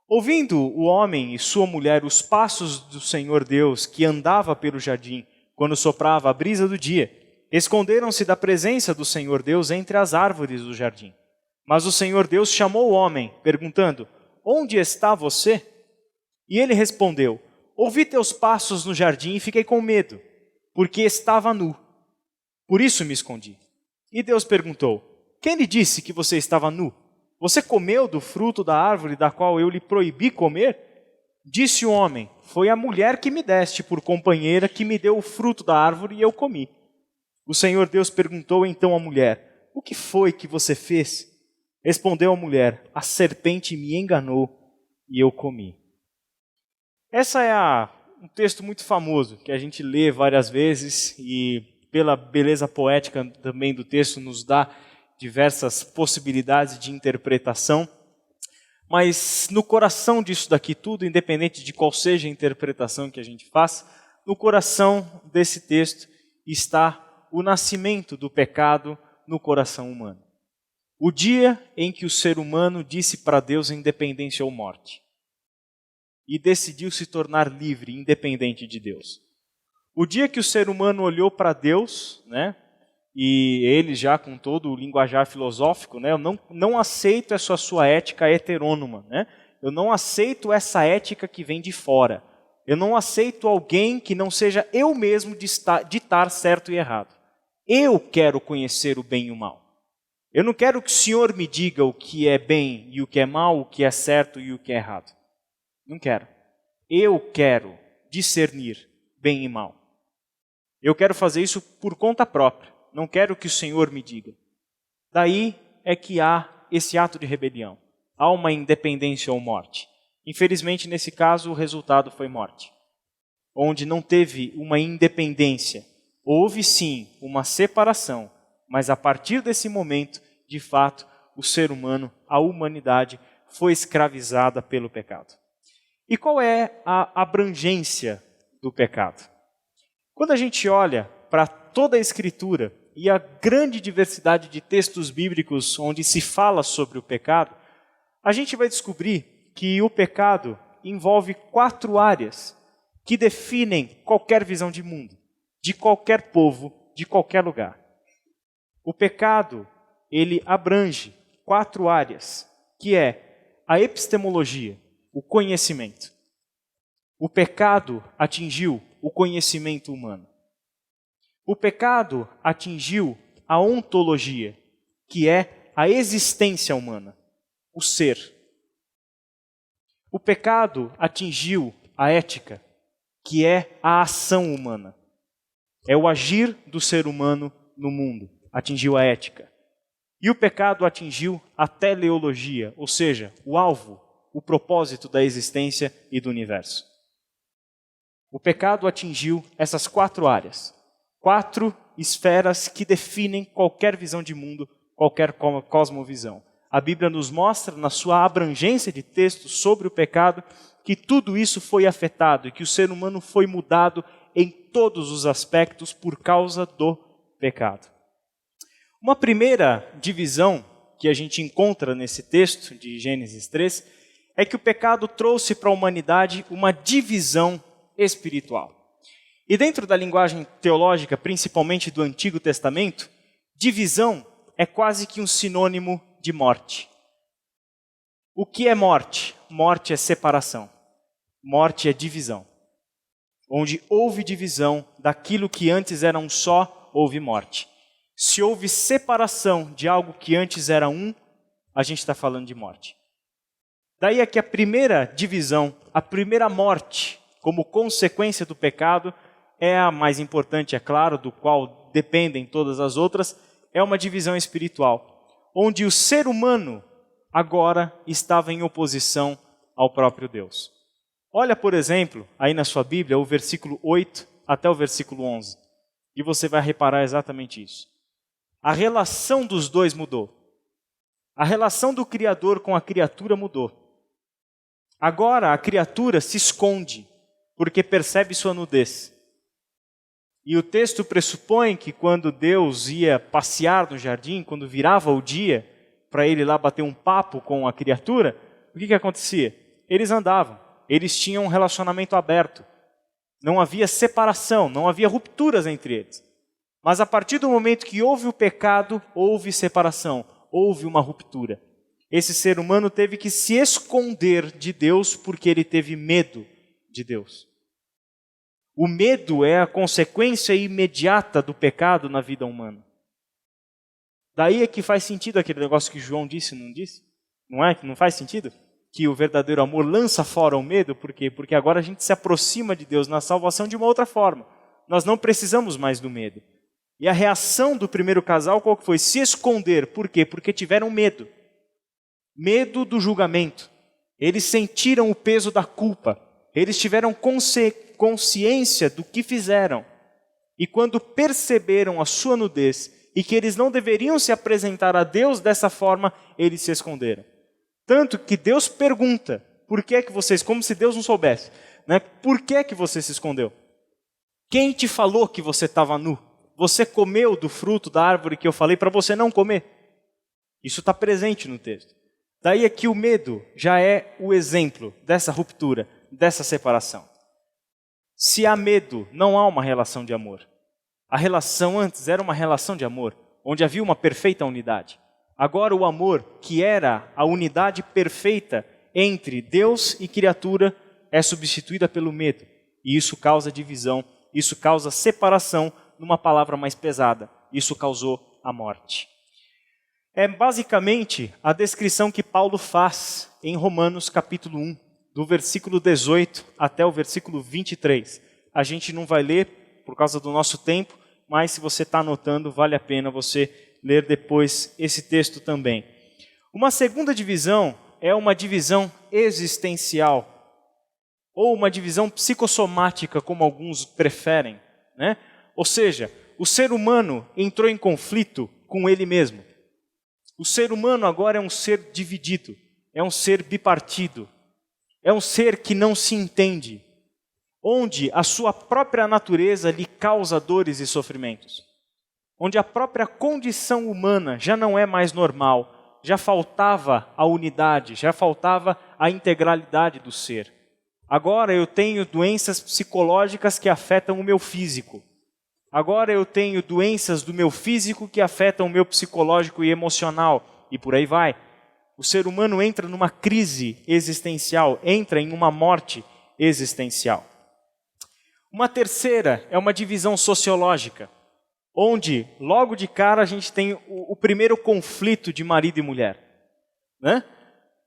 Ouvindo o homem e sua mulher os passos do Senhor Deus que andava pelo jardim quando soprava a brisa do dia, esconderam-se da presença do Senhor Deus entre as árvores do jardim. Mas o Senhor Deus chamou o homem, perguntando: onde está você? E ele respondeu: ouvi teus passos no jardim e fiquei com medo, porque estava nu. Por isso me escondi. E Deus perguntou: quem lhe disse que você estava nu? Você comeu do fruto da árvore da qual eu lhe proibi comer? Disse o homem: foi a mulher que me deste por companheira que me deu o fruto da árvore e eu comi. O Senhor Deus perguntou então à mulher: o que foi que você fez? Respondeu a mulher: a serpente me enganou e eu comi. Essa é um texto muito famoso, que a gente lê várias vezes e pela beleza poética também do texto nos dá diversas possibilidades de interpretação. Mas no coração disso daqui tudo, independente de qual seja a interpretação que a gente faz, no coração desse texto está o nascimento do pecado no coração humano. O dia em que o ser humano disse para Deus independência ou morte. E decidiu se tornar livre, independente de Deus. O dia que o ser humano olhou para Deus, né, e ele já com todo o linguajar filosófico, né, eu não aceito essa sua ética heterônoma. Né, eu não aceito essa ética que vem de fora. Eu não aceito alguém que não seja eu mesmo ditar certo e errado. Eu quero conhecer o bem e o mal. Eu não quero que o Senhor me diga o que é bem e o que é mal, o que é certo e o que é errado. Não quero. Eu quero discernir bem e mal. Eu quero fazer isso por conta própria. Não quero que o Senhor me diga. Daí é que há esse ato de rebelião. Há uma independência ou morte. Infelizmente, nesse caso, o resultado foi morte. Onde não teve uma independência. Houve sim uma separação. Mas a partir desse momento, de fato, o ser humano, a humanidade, foi escravizada pelo pecado. E qual é a abrangência do pecado? Quando a gente olha para toda a Escritura e a grande diversidade de textos bíblicos onde se fala sobre o pecado, a gente vai descobrir que o pecado envolve 4 áreas que definem qualquer visão de mundo, de qualquer povo, de qualquer lugar. O pecado, ele abrange 4 áreas, que é a epistemologia, o conhecimento. O pecado atingiu o conhecimento humano. O pecado atingiu a ontologia, que é a existência humana, o ser. O pecado atingiu a ética, que é a ação humana. É o agir do ser humano no mundo. Atingiu a ética. E o pecado atingiu a teleologia, ou seja, o alvo, o propósito da existência e do universo. O pecado atingiu essas 4 áreas, 4 esferas que definem qualquer visão de mundo, qualquer cosmovisão. A Bíblia nos mostra, na sua abrangência de textos sobre o pecado, que tudo isso foi afetado e que o ser humano foi mudado em todos os aspectos por causa do pecado. Uma primeira divisão que a gente encontra nesse texto de Gênesis 3 é que o pecado trouxe para a humanidade uma divisão espiritual. E dentro da linguagem teológica, principalmente do Antigo Testamento, divisão é quase que um sinônimo de morte. O que é morte? Morte é separação. Morte é divisão. Onde houve divisão daquilo que antes era um só, houve morte. Se houve separação de algo que antes era um, a gente está falando de morte. Daí é que a primeira divisão, a primeira morte, como consequência do pecado, é a mais importante, é claro, do qual dependem todas as outras, é uma divisão espiritual, onde o ser humano agora estava em oposição ao próprio Deus. Olha, por exemplo, aí na sua Bíblia, o versículo 8 até o versículo 11, e você vai reparar exatamente isso. A relação dos dois mudou. A relação do Criador com a criatura mudou. Agora a criatura se esconde, porque percebe sua nudez. E o texto pressupõe que quando Deus ia passear no jardim, quando virava o dia, para ele lá bater um papo com a criatura, o que acontecia? Eles andavam, eles tinham um relacionamento aberto. Não havia separação, não havia rupturas entre eles. Mas a partir do momento que houve o pecado, houve separação, houve uma ruptura. Esse ser humano teve que se esconder de Deus porque ele teve medo de Deus. O medo é a consequência imediata do pecado na vida humana. Daí é que faz sentido aquele negócio que João disse, não disse? Não é? Não faz sentido? Que o verdadeiro amor lança fora o medo, por quê? Porque agora a gente se aproxima de Deus na salvação de uma outra forma. Nós não precisamos mais do medo. E a reação do primeiro casal qual que foi? Se esconder. Por quê? Porque tiveram medo. Medo do julgamento. Eles sentiram o peso da culpa. Eles tiveram consciência do que fizeram. E quando perceberam a sua nudez e que eles não deveriam se apresentar a Deus dessa forma, eles se esconderam. Tanto que Deus pergunta, por que é que vocês, como se Deus não soubesse, né? Por que é que você se escondeu? Quem te falou que você estava nu? Você comeu do fruto da árvore que eu falei para você não comer? Isso está presente no texto. Daí aqui o medo já é o exemplo dessa ruptura, dessa separação. Se há medo, não há uma relação de amor. A relação antes era uma relação de amor, onde havia uma perfeita unidade. Agora o amor, que era a unidade perfeita entre Deus e criatura, é substituída pelo medo. E isso causa divisão, isso causa separação, numa palavra mais pesada. Isso causou a morte. É basicamente a descrição que Paulo faz em Romanos capítulo 1, do versículo 18 até o versículo 23. A gente não vai ler por causa do nosso tempo, mas se você está anotando, vale a pena você ler depois esse texto também. Uma segunda divisão é uma divisão existencial, ou uma divisão psicossomática, como alguns preferem, né? Ou seja, o ser humano entrou em conflito com ele mesmo. O ser humano agora é um ser dividido, é um ser bipartido, é um ser que não se entende, onde a sua própria natureza lhe causa dores e sofrimentos, onde a própria condição humana já não é mais normal, já faltava a unidade, já faltava a integralidade do ser. Agora eu tenho doenças psicológicas que afetam o meu físico. Agora eu tenho doenças do meu físico que afetam o meu psicológico e emocional, e por aí vai. O ser humano entra numa crise existencial, entra em uma morte existencial. Uma terceira é uma divisão sociológica, onde logo de cara a gente tem o primeiro conflito de marido e mulher, né?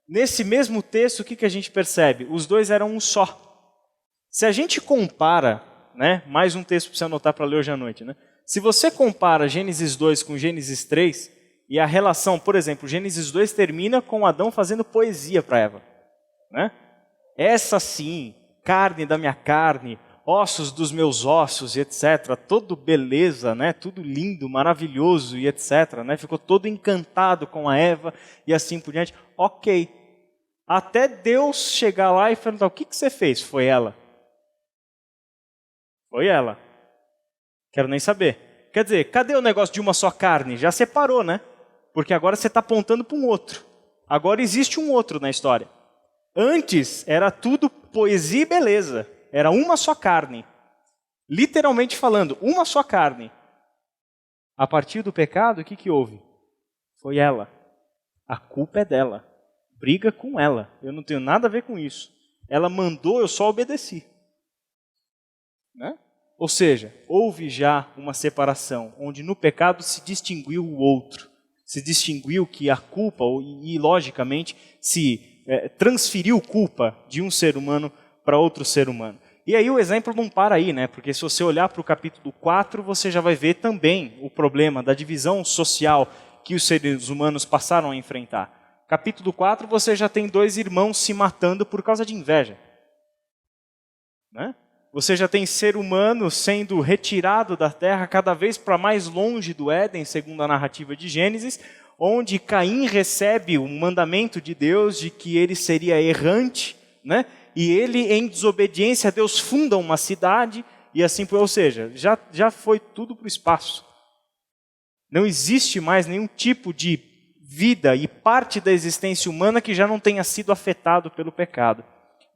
Nesse mesmo texto, o que a gente percebe? Os dois eram um só. Se a gente compara, né, mais um texto para você anotar para ler hoje à noite, né? Se você compara Gênesis 2 com Gênesis 3, e a relação, por exemplo, Gênesis 2 termina com Adão fazendo poesia para Eva, né? Essa sim, carne da minha carne, ossos dos meus ossos, e etc. Todo beleza, né? Tudo lindo, maravilhoso, e etc. Né? Ficou todo encantado com a Eva e assim por diante. Ok. Até Deus chegar lá e perguntar, o que você fez? Foi ela. Foi ela. Quero nem saber. Quer dizer, cadê o negócio de uma só carne? Já separou, né? Porque agora você está apontando para um outro. Agora existe um outro na história. Antes era tudo poesia e beleza. Era uma só carne. Literalmente falando, uma só carne. A partir do pecado, o que houve? Foi ela. A culpa é dela. Briga com ela. Eu não tenho nada a ver com isso. Ela mandou, eu só obedeci. Né? Ou seja, houve já uma separação, onde no pecado se distinguiu o outro. Se distinguiu que a culpa, e logicamente, se transferiu culpa de um ser humano para outro ser humano. E aí o exemplo não para aí, né? Porque se você olhar para o capítulo 4, você já vai ver também o problema da divisão social que os seres humanos passaram a enfrentar. Capítulo 4, você já tem dois irmãos se matando por causa de inveja. Né? Você já tem ser humano sendo retirado da terra cada vez para mais longe do Éden, segundo a narrativa de Gênesis, onde Caim recebe o mandamento de Deus de que ele seria errante, né? E ele, em desobediência a Deus, funda uma cidade, e assim foi. Ou seja, já foi tudo para o espaço. Não existe mais nenhum tipo de vida e parte da existência humana que já não tenha sido afetado pelo pecado.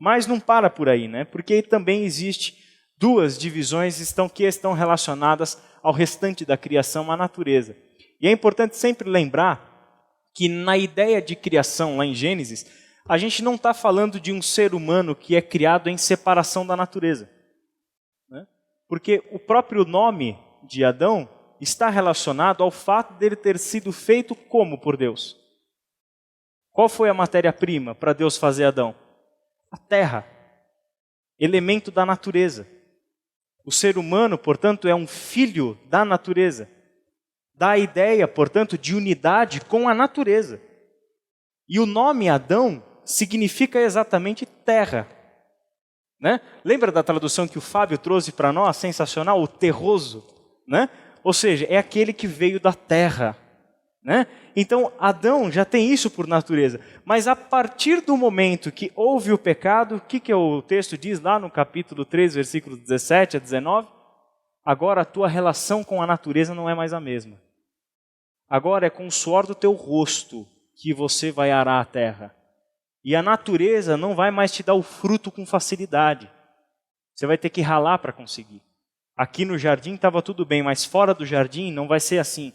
Mas não para por aí, né? Porque também existe duas divisões que estão relacionadas ao restante da criação, à natureza. E é importante sempre lembrar que na ideia de criação, lá em Gênesis, a gente não está falando de um ser humano que é criado em separação da natureza. Né? Porque o próprio nome de Adão está relacionado ao fato dele ter sido feito como por Deus? Qual foi a matéria-prima para Deus fazer Adão? A terra, elemento da natureza. O ser humano, portanto, é um filho da natureza. Dá a ideia, portanto, de unidade com a natureza. E o nome Adão significa exatamente terra. Né? Lembra da tradução que o Fábio trouxe para nós, sensacional? O terroso. Né? Ou seja, é aquele que veio da terra. Né? Então, Adão já tem isso por natureza. Mas a partir do momento que houve o pecado, o que o texto diz lá no capítulo 3, versículos 17 a 19? Agora a tua relação com a natureza não é mais a mesma. Agora é com o suor do teu rosto que você vai arar a terra. E a natureza não vai mais te dar o fruto com facilidade. Você vai ter que ralar para conseguir. Aqui no jardim estava tudo bem, mas fora do jardim não vai ser assim.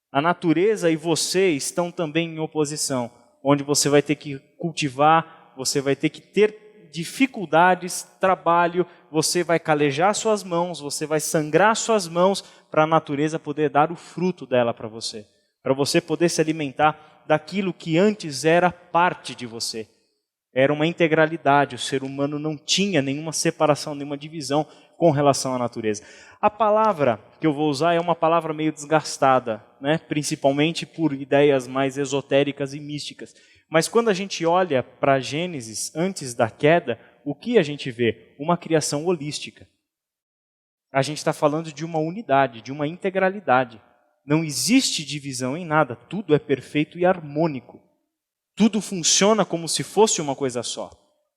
A natureza e você estão também em oposição, onde você vai ter que cultivar, você vai ter que ter dificuldades, trabalho, você vai calejar suas mãos, você vai sangrar suas mãos para a natureza poder dar o fruto dela para você poder se alimentar daquilo que antes era parte de você. Era uma integralidade, o ser humano não tinha nenhuma separação, nenhuma divisão com relação à natureza. A palavra que eu vou usar é uma palavra meio desgastada, né? Principalmente por ideias mais esotéricas e místicas. Mas quando a gente olha para Gênesis, antes da queda, o que a gente vê? Uma criação holística. A gente está falando de uma unidade, de uma integralidade. Não existe divisão em nada, tudo é perfeito e harmônico. Tudo funciona como se fosse uma coisa só,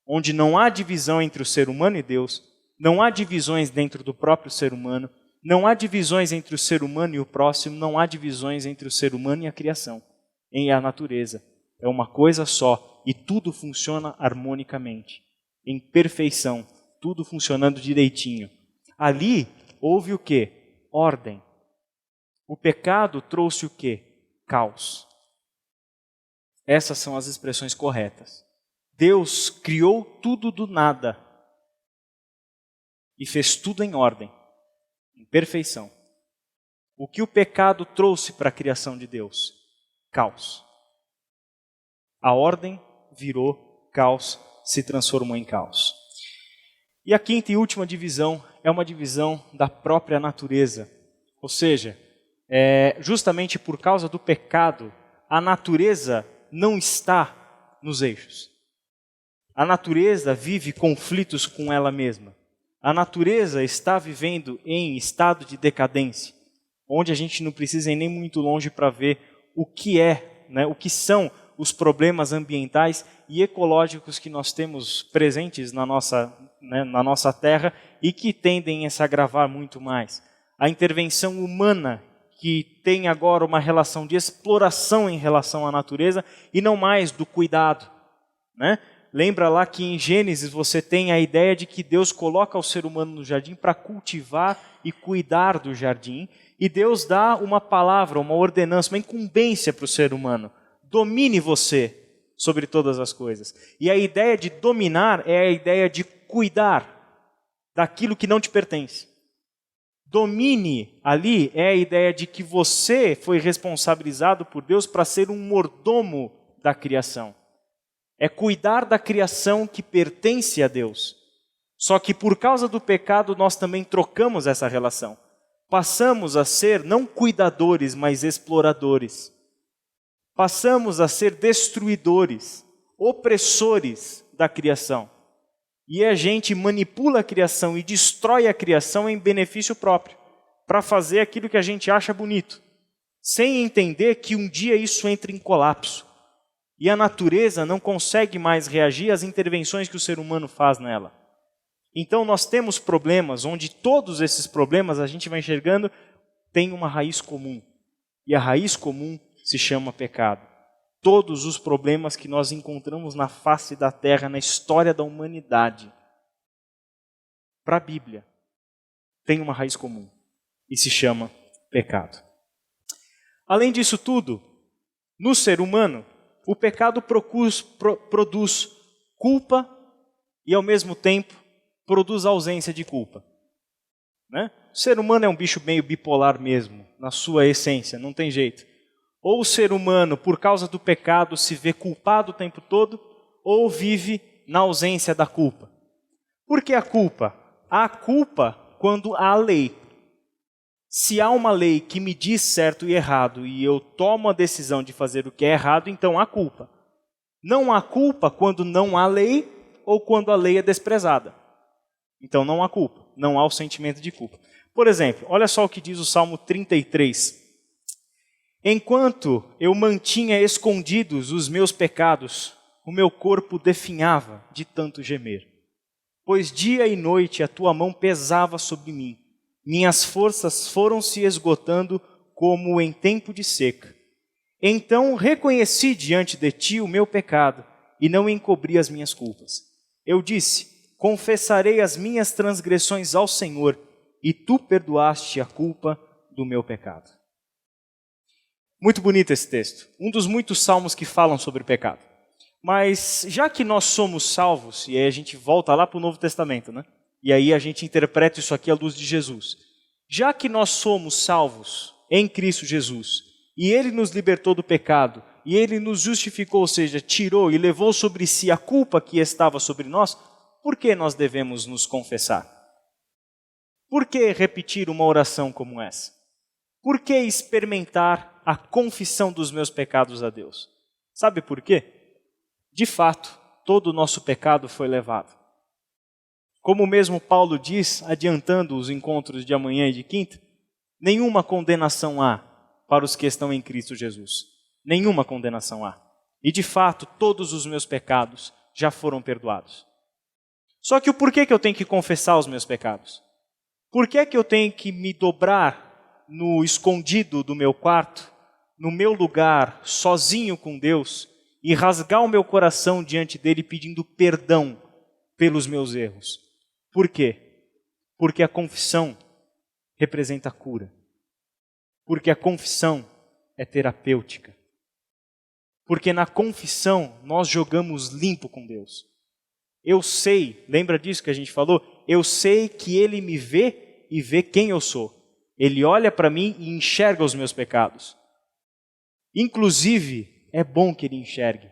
onde não há divisão entre o ser humano e Deus, não há divisões dentro do próprio ser humano, não há divisões entre o ser humano e o próximo, não há divisões entre o ser humano e a criação, e a natureza. É uma coisa só e tudo funciona harmonicamente, em perfeição, tudo funcionando direitinho. Ali houve o quê? Ordem. O pecado trouxe o quê? Caos. Essas são as expressões corretas. Deus criou tudo do nada e fez tudo em ordem, em perfeição. O que o pecado trouxe para a criação de Deus? Caos. A ordem virou caos, se transformou em caos. E a quinta e última divisão é uma divisão da própria natureza. Ou seja, justamente por causa do pecado, a natureza não está nos eixos. A natureza vive conflitos com ela mesma. A natureza está vivendo em estado de decadência, onde a gente não precisa ir nem muito longe para ver o que é, né, o que são os problemas ambientais e ecológicos que nós temos presentes na nossa terra e que tendem a se agravar muito mais. A intervenção humana, que tem agora uma relação de exploração em relação à natureza e não mais do cuidado. Né? Lembra lá que em Gênesis você tem a ideia de que Deus coloca o ser humano no jardim para cultivar e cuidar do jardim, e Deus dá uma palavra, uma ordenança, uma incumbência para o ser humano. Domine você sobre todas as coisas. E a ideia de dominar é a ideia de cuidar daquilo que não te pertence. Domine ali é a ideia de que você foi responsabilizado por Deus para ser um mordomo da criação. É cuidar da criação que pertence a Deus. Só que por causa do pecado nós também trocamos essa relação. Passamos a ser não cuidadores, mas exploradores. Passamos a ser destruidores, opressores da criação. E a gente manipula a criação e destrói a criação em benefício próprio, para fazer aquilo que a gente acha bonito, sem entender que um dia isso entra em colapso. E a natureza não consegue mais reagir às intervenções que o ser humano faz nela. Então nós temos problemas, onde todos esses problemas a gente vai enxergando, tem uma raiz comum. E a raiz comum se chama pecado. Todos os problemas que nós encontramos na face da terra, na história da humanidade, para a Bíblia, tem uma raiz comum e se chama pecado. Além disso tudo, no ser humano, o pecado produz culpa e ao mesmo tempo produz ausência de culpa. Né? O ser humano é um bicho meio bipolar mesmo, na sua essência, não tem jeito. Ou o ser humano, por causa do pecado, se vê culpado o tempo todo, ou vive na ausência da culpa. Por que a culpa? Há culpa quando há lei. Se há uma lei que me diz certo e errado e eu tomo a decisão de fazer o que é errado, então há culpa. Não há culpa quando não há lei ou quando a lei é desprezada. Então não há culpa, não há o sentimento de culpa. Por exemplo, olha só o que diz o Salmo 33. Enquanto eu mantinha escondidos os meus pecados, o meu corpo definhava de tanto gemer. Pois dia e noite a tua mão pesava sobre mim. Minhas forças foram se esgotando como em tempo de seca. Então reconheci diante de ti o meu pecado e não encobri as minhas culpas. Eu disse, confessarei as minhas transgressões ao Senhor e tu perdoaste a culpa do meu pecado. Muito bonito esse texto. Um dos muitos salmos que falam sobre pecado. Mas já que nós somos salvos, e aí a gente volta lá para o Novo Testamento, né? E aí a gente interpreta isso aqui à luz de Jesus. Já que nós somos salvos em Cristo Jesus, e Ele nos libertou do pecado, e Ele nos justificou, ou seja, tirou e levou sobre si a culpa que estava sobre nós, por que nós devemos nos confessar? Por que repetir uma oração como essa? Por que experimentar a confissão dos meus pecados a Deus? Sabe por quê? De fato, todo o nosso pecado foi levado. Como mesmo Paulo diz, adiantando os encontros de amanhã e de quinta, nenhuma condenação há para os que estão em Cristo Jesus. Nenhuma condenação há. E de fato, todos os meus pecados já foram perdoados. Só que o porquê que eu tenho que confessar os meus pecados? Por que eu tenho que me dobrar no escondido do meu quarto, no meu lugar, sozinho com Deus, e rasgar o meu coração diante dele pedindo perdão pelos meus erros? Por quê? Porque a confissão representa a cura. Porque a confissão é terapêutica. Porque na confissão nós jogamos limpo com Deus. Eu sei, lembra disso que a gente falou? Eu sei que Ele me vê e vê quem eu sou. Ele olha para mim e enxerga os meus pecados. Inclusive, é bom que Ele enxergue.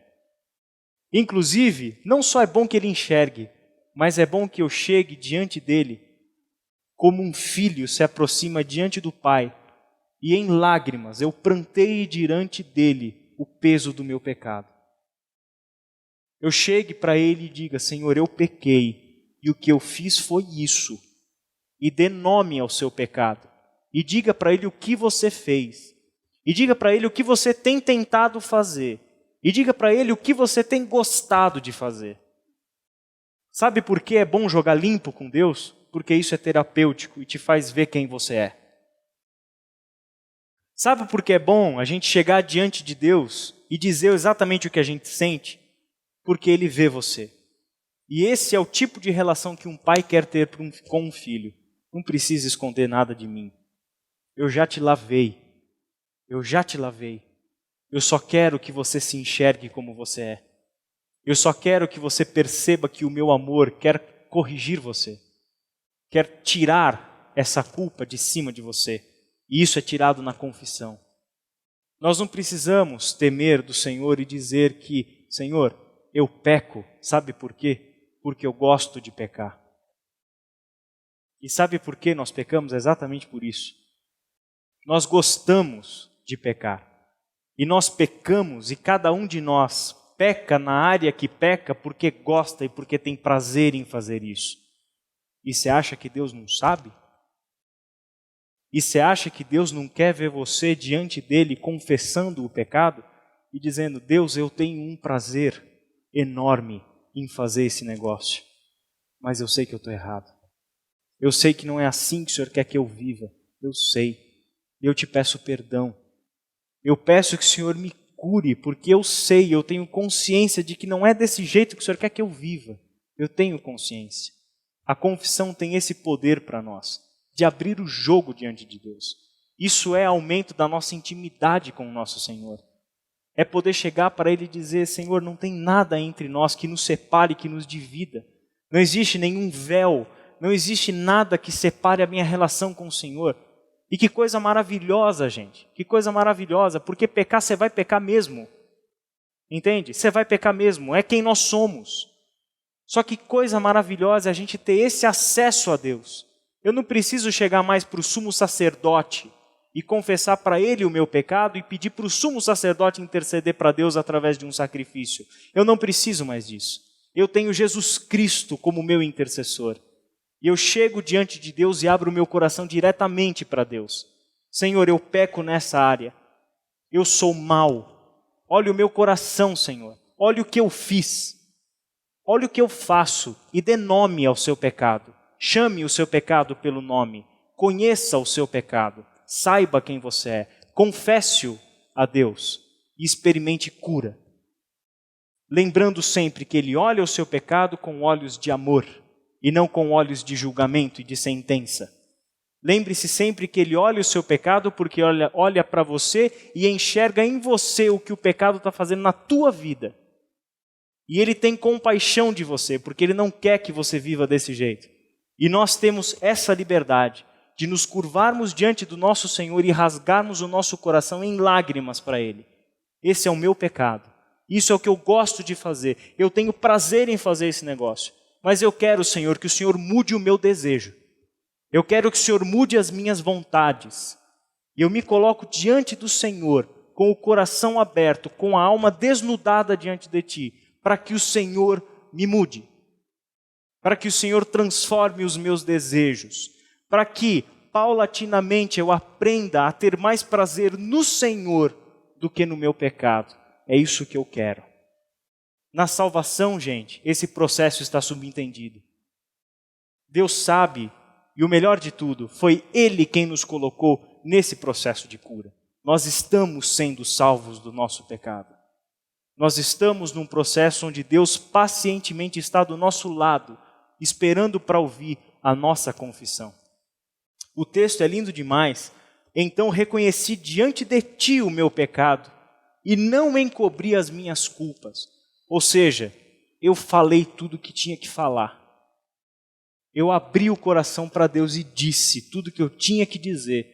Inclusive, não só é bom que Ele enxergue, mas é bom que eu chegue diante dEle como um filho se aproxima diante do Pai e em lágrimas eu pranteie diante dEle o peso do meu pecado. Eu chegue para Ele e diga, Senhor, eu pequei e o que eu fiz foi isso. E dê nome ao seu pecado. E diga para Ele o que você fez. E diga para Ele o que você tem tentado fazer. E diga para Ele o que você tem gostado de fazer. Sabe por que é bom jogar limpo com Deus? Porque isso é terapêutico e te faz ver quem você é. Sabe por que é bom a gente chegar diante de Deus e dizer exatamente o que a gente sente? Porque Ele vê você. E esse é o tipo de relação que um pai quer ter com um filho. Não precisa esconder nada de mim. Eu já te lavei. Eu já te lavei. Eu só quero que você se enxergue como você é. Eu só quero que você perceba que o meu amor quer corrigir você. Quer tirar essa culpa de cima de você. E isso é tirado na confissão. Nós não precisamos temer do Senhor e dizer que, Senhor, eu peco. Sabe por quê? Porque eu gosto de pecar. E sabe por que nós pecamos? Exatamente por isso. Nós gostamos de pecar. E nós pecamos, e cada um de nós peca na área que peca porque gosta e porque tem prazer em fazer isso. E você acha que Deus não sabe? E você acha que Deus não quer ver você diante dele confessando o pecado e dizendo, Deus, eu tenho um prazer enorme em fazer esse negócio, mas eu sei que eu estou errado. Eu sei que não é assim que o Senhor quer que eu viva. Eu sei. Eu te peço perdão. Eu peço que o Senhor me cure, porque eu sei, eu tenho consciência de que não é desse jeito que o Senhor quer que eu viva. Eu tenho consciência. A confissão tem esse poder para nós, de abrir o jogo diante de Deus. Isso é aumento da nossa intimidade com o nosso Senhor. É poder chegar para Ele e dizer, Senhor, não tem nada entre nós que nos separe, que nos divida. Não existe nenhum véu, não existe nada que separe a minha relação com o Senhor. E que coisa maravilhosa, gente. Que coisa maravilhosa, porque pecar você vai pecar mesmo. Entende? Você vai pecar mesmo, é quem nós somos. Só que coisa maravilhosa é a gente ter esse acesso a Deus. Eu não preciso chegar mais para o sumo sacerdote e confessar para ele o meu pecado e pedir para o sumo sacerdote interceder para Deus através de um sacrifício. Eu não preciso mais disso. Eu tenho Jesus Cristo como meu intercessor. E eu chego diante de Deus e abro o meu coração diretamente para Deus. Senhor, eu peco nessa área. Eu sou mau. Olha o meu coração, Senhor. Olha o que eu fiz. Olha o que eu faço e dê nome ao seu pecado. Chame o seu pecado pelo nome. Conheça o seu pecado. Saiba quem você é. Confesse-o a Deus e experimente cura. Lembrando sempre que Ele olha o seu pecado com olhos de amor e não com olhos de julgamento e de sentença. Lembre-se sempre que Ele olha o seu pecado porque olha para você e enxerga em você o que o pecado está fazendo na tua vida. E Ele tem compaixão de você porque Ele não quer que você viva desse jeito. E nós temos essa liberdade de nos curvarmos diante do nosso Senhor e rasgarmos o nosso coração em lágrimas para Ele. Esse é o meu pecado. Isso é o que eu gosto de fazer. Eu tenho prazer em fazer esse negócio. Mas eu quero, Senhor, que o Senhor mude o meu desejo. Eu quero que o Senhor mude as minhas vontades. E eu me coloco diante do Senhor, com o coração aberto, com a alma desnudada diante de Ti, para que o Senhor me mude. Para que o Senhor transforme os meus desejos. Para que, paulatinamente, eu aprenda a ter mais prazer no Senhor do que no meu pecado. É isso que eu quero. Na salvação, gente, esse processo está subentendido. Deus sabe, e o melhor de tudo, foi Ele quem nos colocou nesse processo de cura. Nós estamos sendo salvos do nosso pecado. Nós estamos num processo onde Deus pacientemente está do nosso lado, esperando para ouvir a nossa confissão. O texto é lindo demais. Então reconheci diante de Ti o meu pecado e não encobri as minhas culpas. Ou seja, eu falei tudo o que tinha que falar. Eu abri o coração para Deus e disse tudo o que eu tinha que dizer.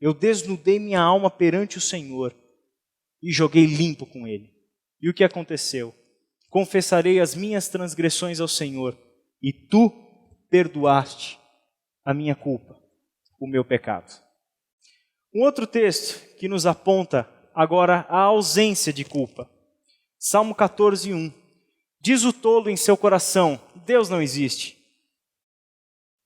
Eu desnudei minha alma perante o Senhor e joguei limpo com Ele. E o que aconteceu? Confessarei as minhas transgressões ao Senhor e Tu perdoaste a minha culpa, o meu pecado. Um outro texto que nos aponta agora a ausência de culpa. Salmo 14, 1. Diz o tolo em seu coração, Deus não existe.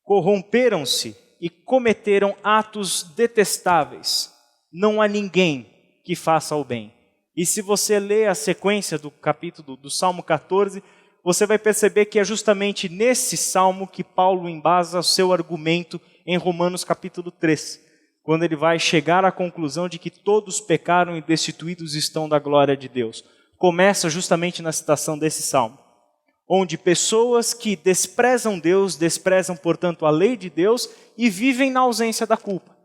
Corromperam-se e cometeram atos detestáveis. Não há ninguém que faça o bem. E se você ler a sequência do capítulo do Salmo 14, você vai perceber que é justamente nesse salmo que Paulo embasa o seu argumento em Romanos capítulo 3. Quando ele vai chegar à conclusão de que todos pecaram e destituídos estão da glória de Deus. Começa justamente na citação desse salmo, onde pessoas que desprezam Deus, desprezam, portanto, a lei de Deus e vivem na ausência da culpa.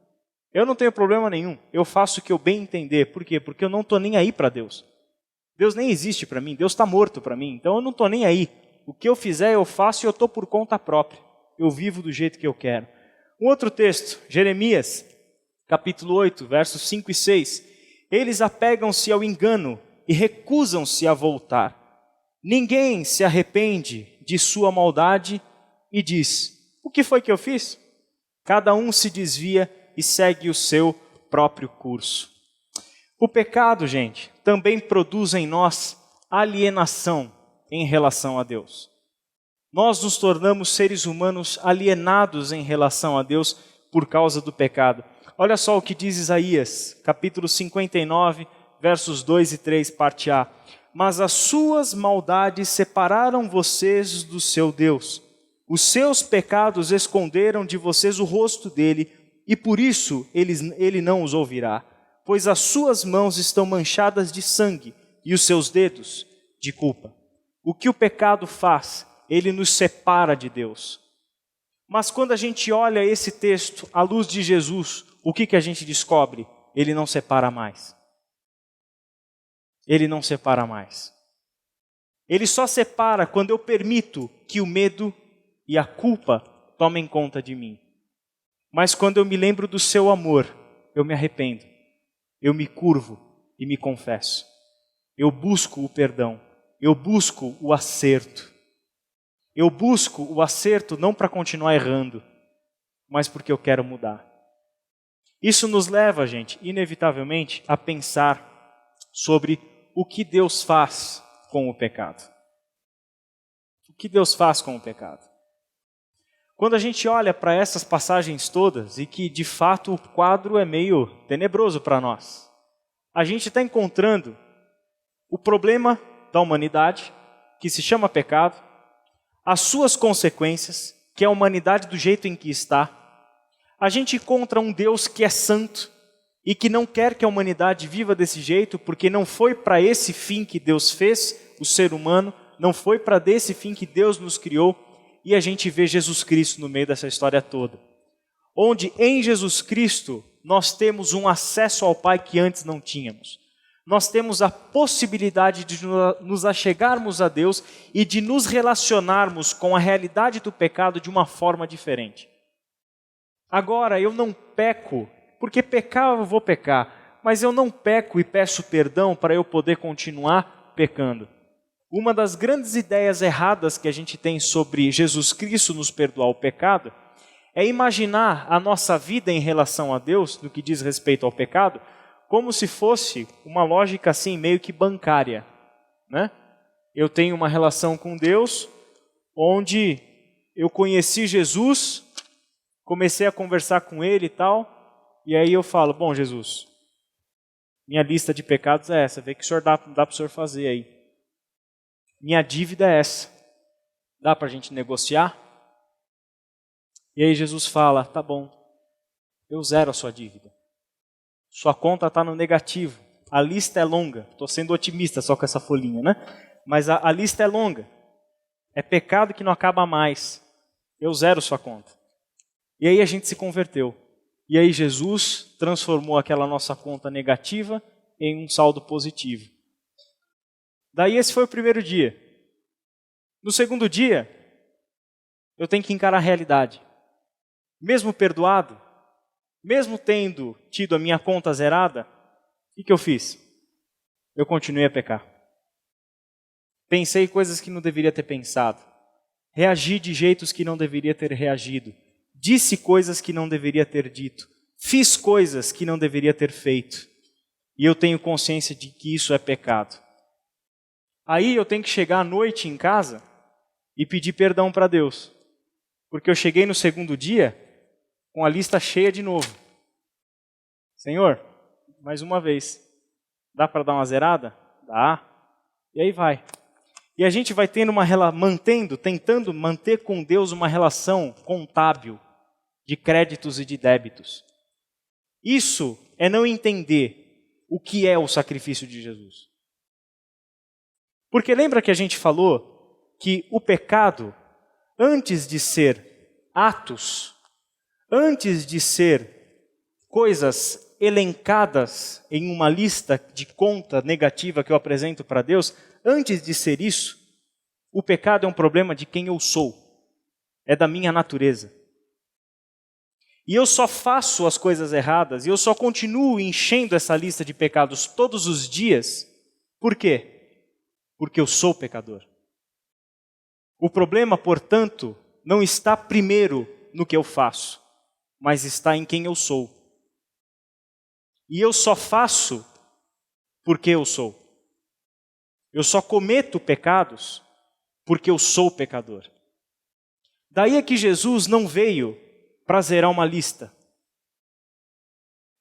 Eu não tenho problema nenhum, eu faço o que eu bem entender. Por quê? Porque eu não estou nem aí para Deus. Deus nem existe para mim, Deus está morto para mim, então eu não estou nem aí. O que eu fizer eu faço e eu estou por conta própria. Eu vivo do jeito que eu quero. Um outro texto, Jeremias, capítulo 8, versos 5 e 6. Eles apegam-se ao engano e recusam-se a voltar. Ninguém se arrepende de sua maldade e diz, o que foi que eu fiz? Cada um se desvia e segue o seu próprio curso. O pecado, gente, também produz em nós alienação em relação a Deus. Nós nos tornamos seres humanos alienados em relação a Deus por causa do pecado. Olha só o que diz Isaías, capítulo 59, versos 2 e 3, parte A. Mas as suas maldades separaram vocês do seu Deus. Os seus pecados esconderam de vocês o rosto dele, e por isso ele não os ouvirá. Pois as suas mãos estão manchadas de sangue, e os seus dedos de culpa. O que o pecado faz? Ele nos separa de Deus. Mas quando a gente olha esse texto à luz de Jesus, o que a gente descobre? Ele não separa mais. Ele não separa mais. Ele só separa quando eu permito que o medo e a culpa tomem conta de mim. Mas quando eu me lembro do seu amor, eu me arrependo. Eu me curvo e me confesso. Eu busco o perdão. Eu busco o acerto. Eu busco o acerto não para continuar errando, mas porque eu quero mudar. Isso nos leva, gente, inevitavelmente, a pensar sobre o que Deus faz com o pecado. O que Deus faz com o pecado? Quando a gente olha para essas passagens todas, e que de fato o quadro é meio tenebroso para nós, a gente está encontrando o problema da humanidade, que se chama pecado, as suas consequências, que é a humanidade do jeito em que está. A gente encontra um Deus que é santo e que não quer que a humanidade viva desse jeito, porque não foi para esse fim que Deus fez o ser humano, não foi para desse fim que Deus nos criou, e a gente vê Jesus Cristo no meio dessa história toda. Onde em Jesus Cristo nós temos um acesso ao Pai que antes não tínhamos. Nós temos a possibilidade de nos achegarmos a Deus e de nos relacionarmos com a realidade do pecado de uma forma diferente. Agora, eu não peco, porque pecar eu vou pecar, mas eu não peco e peço perdão para eu poder continuar pecando. Uma das grandes ideias erradas que a gente tem sobre Jesus Cristo nos perdoar o pecado é imaginar a nossa vida em relação a Deus, no que diz respeito ao pecado, como se fosse uma lógica assim meio que bancária, né? Eu tenho uma relação com Deus onde eu conheci Jesus, comecei a conversar com Ele e tal, e aí eu falo, bom Jesus, minha lista de pecados é essa, vê que o senhor dá para o senhor fazer aí. Minha dívida é essa, dá para a gente negociar? E aí Jesus fala, tá bom, eu zero a sua dívida. Sua conta está no negativo, a lista é longa, estou sendo otimista só com essa folhinha, né? Mas a lista é longa, é pecado que não acaba mais, eu zero sua conta. E aí a gente se converteu, e aí Jesus transformou aquela nossa conta negativa em um saldo positivo. Daí esse foi o primeiro dia. No segundo dia, eu tenho que encarar a realidade. Mesmo perdoado, mesmo tendo tido a minha conta zerada, o que eu fiz? Eu continuei a pecar. Pensei coisas que não deveria ter pensado. Reagi de jeitos que não deveria ter reagido. Disse coisas que não deveria ter dito. Fiz coisas que não deveria ter feito. E eu tenho consciência de que isso é pecado. Aí eu tenho que chegar à noite em casa e pedir perdão para Deus. Porque eu cheguei no segundo dia com a lista cheia de novo. Senhor, mais uma vez, dá para dar uma zerada? Dá. E aí vai. E a gente vai tendo tentando manter com Deus uma relação contábil de créditos e de débitos. Isso é não entender o que é o sacrifício de Jesus. Porque lembra que a gente falou que o pecado, antes de ser atos, antes de ser coisas elencadas em uma lista de conta negativa que eu apresento para Deus, antes de ser isso, o pecado é um problema de quem eu sou, é da minha natureza. E eu só faço as coisas erradas, e eu só continuo enchendo essa lista de pecados todos os dias, por quê? Porque eu sou pecador. O problema, portanto, não está primeiro no que eu faço, mas está em quem eu sou. E eu só faço porque eu sou. Eu só cometo pecados porque eu sou pecador. Daí é que Jesus não veio para zerar uma lista.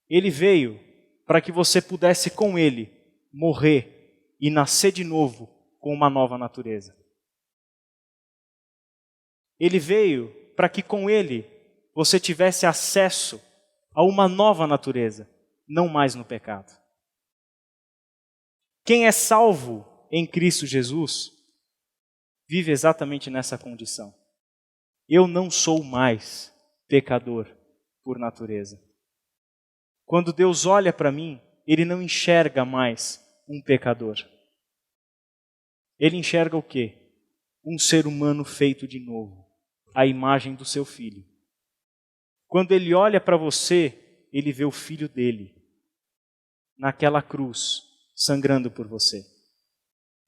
Ele veio para que você pudesse com Ele morrer e nascer de novo com uma nova natureza. Ele veio para que com Ele você tivesse acesso a uma nova natureza, não mais no pecado. Quem é salvo em Cristo Jesus vive exatamente nessa condição. Eu não sou mais pecador por natureza. Quando Deus olha para mim, Ele não enxerga mais um pecador. Ele enxerga o quê? Um ser humano feito de novo, à imagem do seu Filho. Quando ele olha para você, ele vê o filho dele naquela cruz, sangrando por você.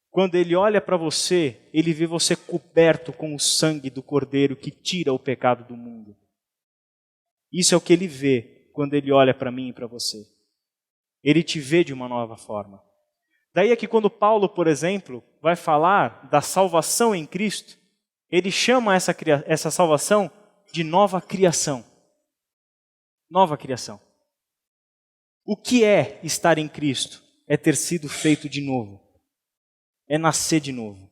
Quando ele olha para você, ele vê você coberto com o sangue do Cordeiro que tira o pecado do mundo. Isso é o que ele vê quando ele olha para mim e para você. Ele te vê de uma nova forma. Daí é que quando Paulo, por exemplo, vai falar da salvação em Cristo, ele chama essa salvação de nova criação. Nova criação. O que é estar em Cristo? É ter sido feito de novo. É nascer de novo.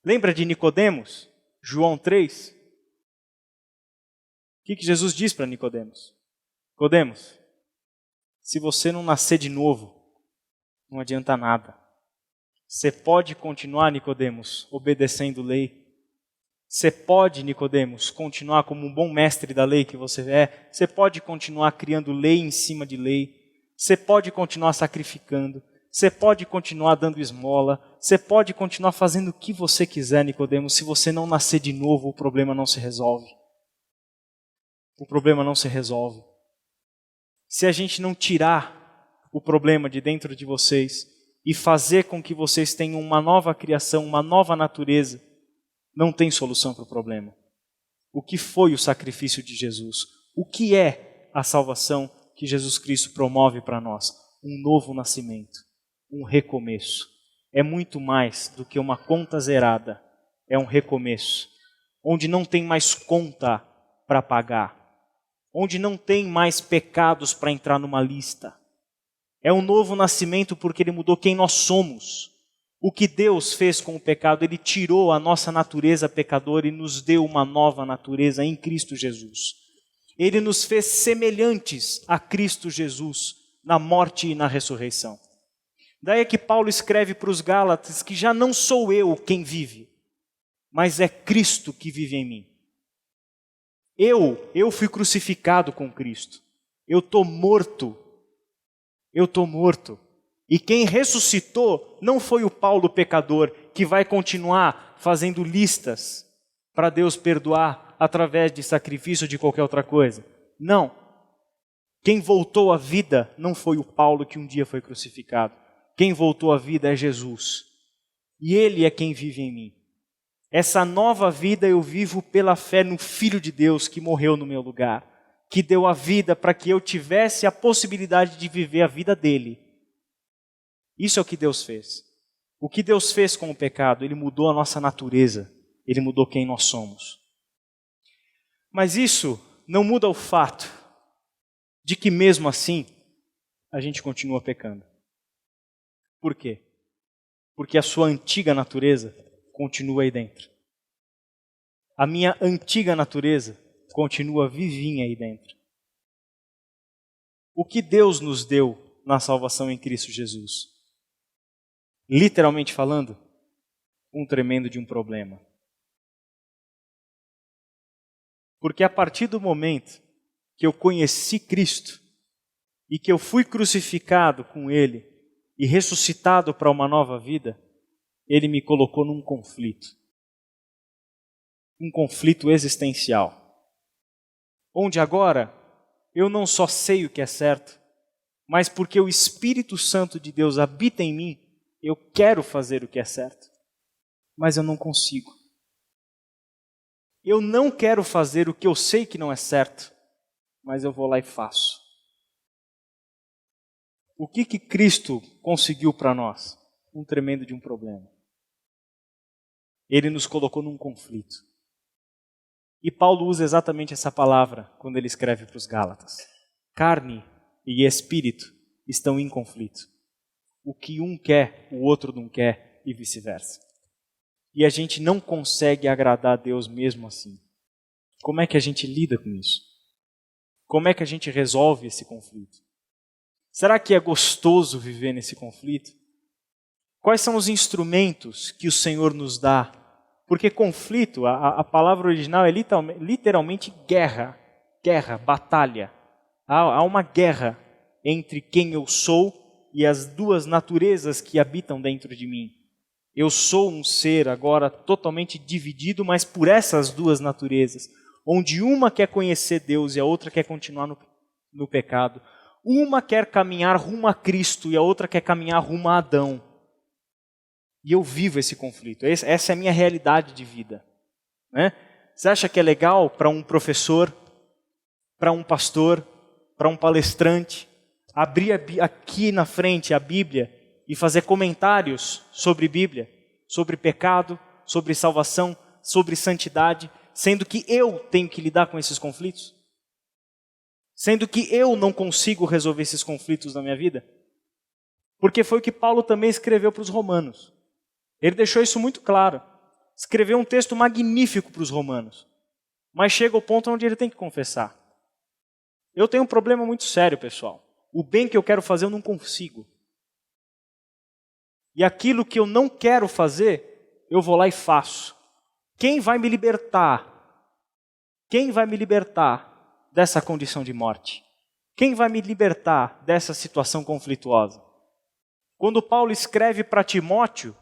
Lembra de Nicodemos? João 3? O que Jesus diz para Nicodemos? Nicodemos, se você não nascer de novo, não adianta nada. Você pode continuar, Nicodemos, obedecendo lei. Você pode, Nicodemos, continuar como um bom mestre da lei que você é. Você pode continuar criando lei em cima de lei. Você pode continuar sacrificando. Você pode continuar dando esmola. Você pode continuar fazendo o que você quiser, Nicodemos. Se você não nascer de novo, o problema não se resolve. O problema não se resolve. Se a gente não tirar o problema de dentro de vocês e fazer com que vocês tenham uma nova criação, uma nova natureza, não tem solução para o problema. O que foi o sacrifício de Jesus? O que é a salvação que Jesus Cristo promove para nós? Um novo nascimento, um recomeço. É muito mais do que uma conta zerada. É um recomeço, onde não tem mais conta para pagar, onde não tem mais pecados para entrar numa lista. É um novo nascimento porque Ele mudou quem nós somos. O que Deus fez com o pecado, Ele tirou a nossa natureza pecadora e nos deu uma nova natureza em Cristo Jesus. Ele nos fez semelhantes a Cristo Jesus na morte e na ressurreição. Daí é que Paulo escreve para os Gálatas que já não sou eu quem vive, mas é Cristo que vive em mim. Eu fui crucificado com Cristo. Eu estou morto. Eu estou morto. E quem ressuscitou não foi o Paulo pecador, que vai continuar fazendo listas para Deus perdoar através de sacrifício ou de qualquer outra coisa. Não. Quem voltou à vida não foi o Paulo que um dia foi crucificado. Quem voltou à vida é Jesus. E Ele é quem vive em mim. Essa nova vida eu vivo pela fé no Filho de Deus que morreu no meu lugar, que deu a vida para que eu tivesse a possibilidade de viver a vida dele. Isso é o que Deus fez. O que Deus fez com o pecado? Ele mudou a nossa natureza. Ele mudou quem nós somos. Mas isso não muda o fato de que mesmo assim a gente continua pecando. Por quê? Porque a sua antiga natureza continua aí dentro. A minha antiga natureza continua vivinha aí dentro. O que Deus nos deu na salvação em Cristo Jesus? Literalmente falando, um tremendo de um problema. Porque a partir do momento que eu conheci Cristo e que eu fui crucificado com Ele e ressuscitado para uma nova vida, Ele me colocou num conflito. Um conflito existencial. Onde agora eu não só sei o que é certo, mas porque o Espírito Santo de Deus habita em mim, eu quero fazer o que é certo, mas eu não consigo. Eu não quero fazer o que eu sei que não é certo, mas eu vou lá e faço. O que Cristo conseguiu para nós? Um tremendo de um problema. Ele nos colocou num conflito. E Paulo usa exatamente essa palavra quando ele escreve para os Gálatas. Carne e espírito estão em conflito. O que um quer, o outro não quer e vice-versa. E a gente não consegue agradar a Deus mesmo assim. Como é que a gente lida com isso? Como é que a gente resolve esse conflito? Será que é gostoso viver nesse conflito? Quais são os instrumentos que o Senhor nos dá? Porque conflito, a palavra original é literalmente guerra, batalha. Há uma guerra entre quem eu sou e as duas naturezas que habitam dentro de mim. Eu sou um ser agora totalmente dividido, mas por essas duas naturezas. onde uma quer conhecer Deus e a outra quer continuar no pecado. Uma quer caminhar rumo a Cristo e a outra quer caminhar rumo a Adão. E eu vivo esse conflito. Essa é a minha realidade de vida. Né? Você acha que é legal para um professor, para um pastor, para um palestrante, abrir aqui na frente a Bíblia e fazer comentários sobre Bíblia, sobre pecado, sobre salvação, sobre santidade, sendo que eu tenho que lidar com esses conflitos? Sendo que eu não consigo resolver esses conflitos na minha vida? Porque foi o que Paulo também escreveu para os romanos. Ele deixou isso muito claro. Escreveu um texto magnífico para os romanos. Mas chega ao ponto onde ele tem que confessar. Eu tenho um problema muito sério, pessoal. O bem que eu quero fazer eu não consigo. E aquilo que eu não quero fazer, eu vou lá e faço. Quem vai me libertar? Quem vai me libertar dessa condição de morte? Quem vai me libertar dessa situação conflituosa? Quando Paulo escreve para Timóteo,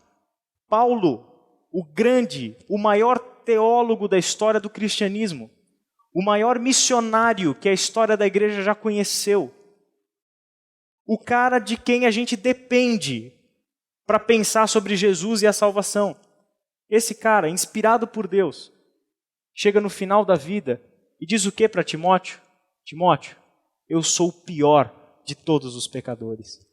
Paulo, o grande, o maior teólogo da história do cristianismo, o maior missionário que a história da igreja já conheceu, o cara de quem a gente depende para pensar sobre Jesus e a salvação. Esse cara, inspirado por Deus, chega no final da vida e diz o que para Timóteo? Timóteo, eu sou o pior de todos os pecadores.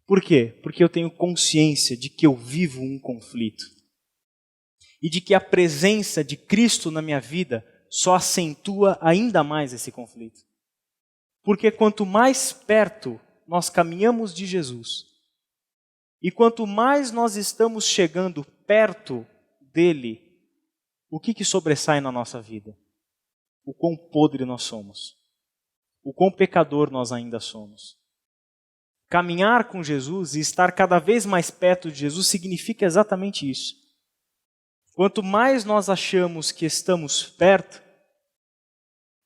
Por quê? Porque eu tenho consciência de que eu vivo um conflito. E de que a presença de Cristo na minha vida só acentua ainda mais esse conflito. Porque quanto mais perto nós caminhamos de Jesus, e quanto mais nós estamos chegando perto dele, o que sobressai na nossa vida? O quão podre nós somos. O quão pecador nós ainda somos. Caminhar com Jesus e estar cada vez mais perto de Jesus significa exatamente isso. Quanto mais nós achamos que estamos perto,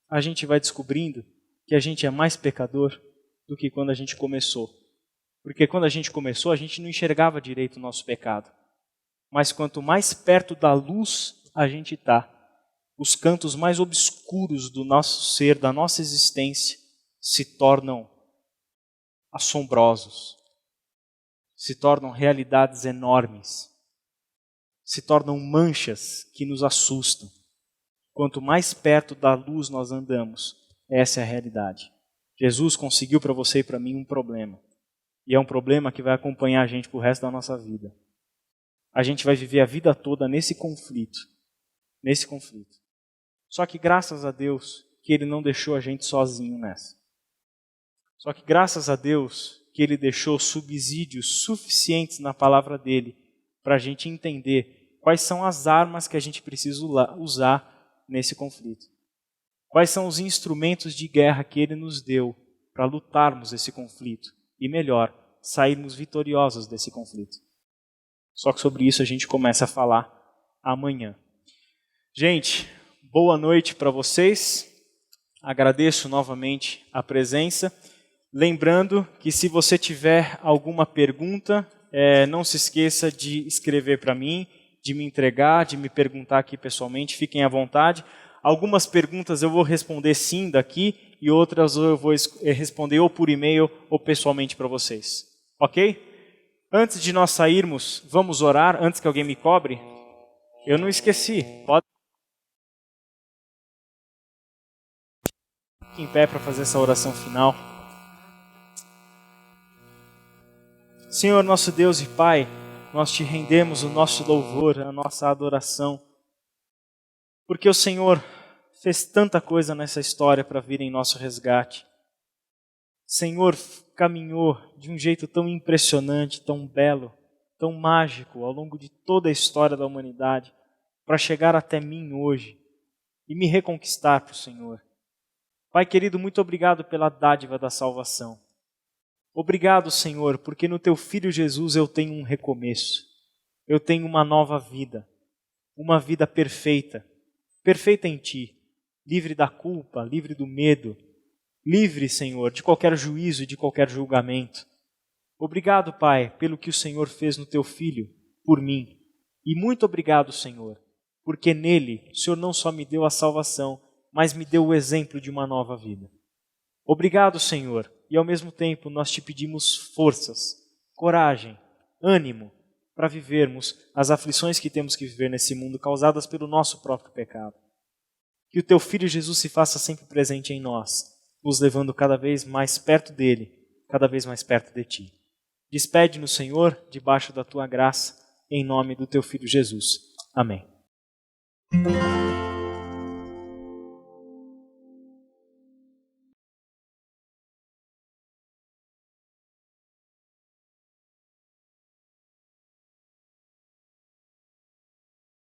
a gente vai descobrindo que a gente é mais pecador do que quando a gente começou. Porque quando a gente começou, a gente não enxergava direito o nosso pecado. Mas quanto mais perto da luz a gente está, os cantos mais obscuros do nosso ser, da nossa existência, se tornam assombrosos, se tornam realidades enormes, se tornam manchas que nos assustam. Quanto mais perto da luz nós andamos, essa é a realidade. Jesus conseguiu para você e para mim um problema. E é um problema que vai acompanhar a gente pro resto da nossa vida. A gente vai viver a vida toda nesse conflito. Nesse conflito. Só que graças a Deus que Ele não deixou a gente sozinho nessa. Só que graças a Deus que Ele deixou subsídios suficientes na palavra dEle para a gente entender quais são as armas que a gente precisa usar nesse conflito. Quais são os instrumentos de guerra que Ele nos deu para lutarmos esse conflito. E melhor, sairmos vitoriosos desse conflito. Só que sobre isso a gente começa a falar amanhã. Gente, boa noite para vocês. Agradeço novamente a presença. Lembrando que se você tiver alguma pergunta, não se esqueça de escrever para mim, de me entregar, de me perguntar aqui pessoalmente. Fiquem à vontade. Algumas perguntas eu vou responder sim daqui e outras eu vou responder ou por e-mail ou pessoalmente para vocês. Ok? Antes de nós sairmos, vamos orar antes que alguém me cobre? Eu não esqueci. Pode ficar em pé para fazer essa oração final. Senhor, nosso Deus e Pai, nós te rendemos o nosso louvor, a nossa adoração. Porque o Senhor fez tanta coisa nessa história para vir em nosso resgate. O Senhor caminhou de um jeito tão impressionante, tão belo, tão mágico ao longo de toda a história da humanidade para chegar até mim hoje e me reconquistar para o Senhor. Pai querido, muito obrigado pela dádiva da salvação. Obrigado, Senhor, porque no Teu Filho Jesus eu tenho um recomeço. Eu tenho uma nova vida, uma vida perfeita, perfeita em Ti, livre da culpa, livre do medo, livre, Senhor, de qualquer juízo e de qualquer julgamento. Obrigado, Pai, pelo que o Senhor fez no Teu Filho, por mim. E muito obrigado, Senhor, porque nele o Senhor não só me deu a salvação, mas me deu o exemplo de uma nova vida. Obrigado, Senhor, e ao mesmo tempo nós te pedimos forças, coragem, ânimo para vivermos as aflições que temos que viver nesse mundo causadas pelo nosso próprio pecado. Que o teu Filho Jesus se faça sempre presente em nós, nos levando cada vez mais perto dele, cada vez mais perto de ti. Despede-nos, Senhor, debaixo da tua graça, em nome do teu Filho Jesus. Amém.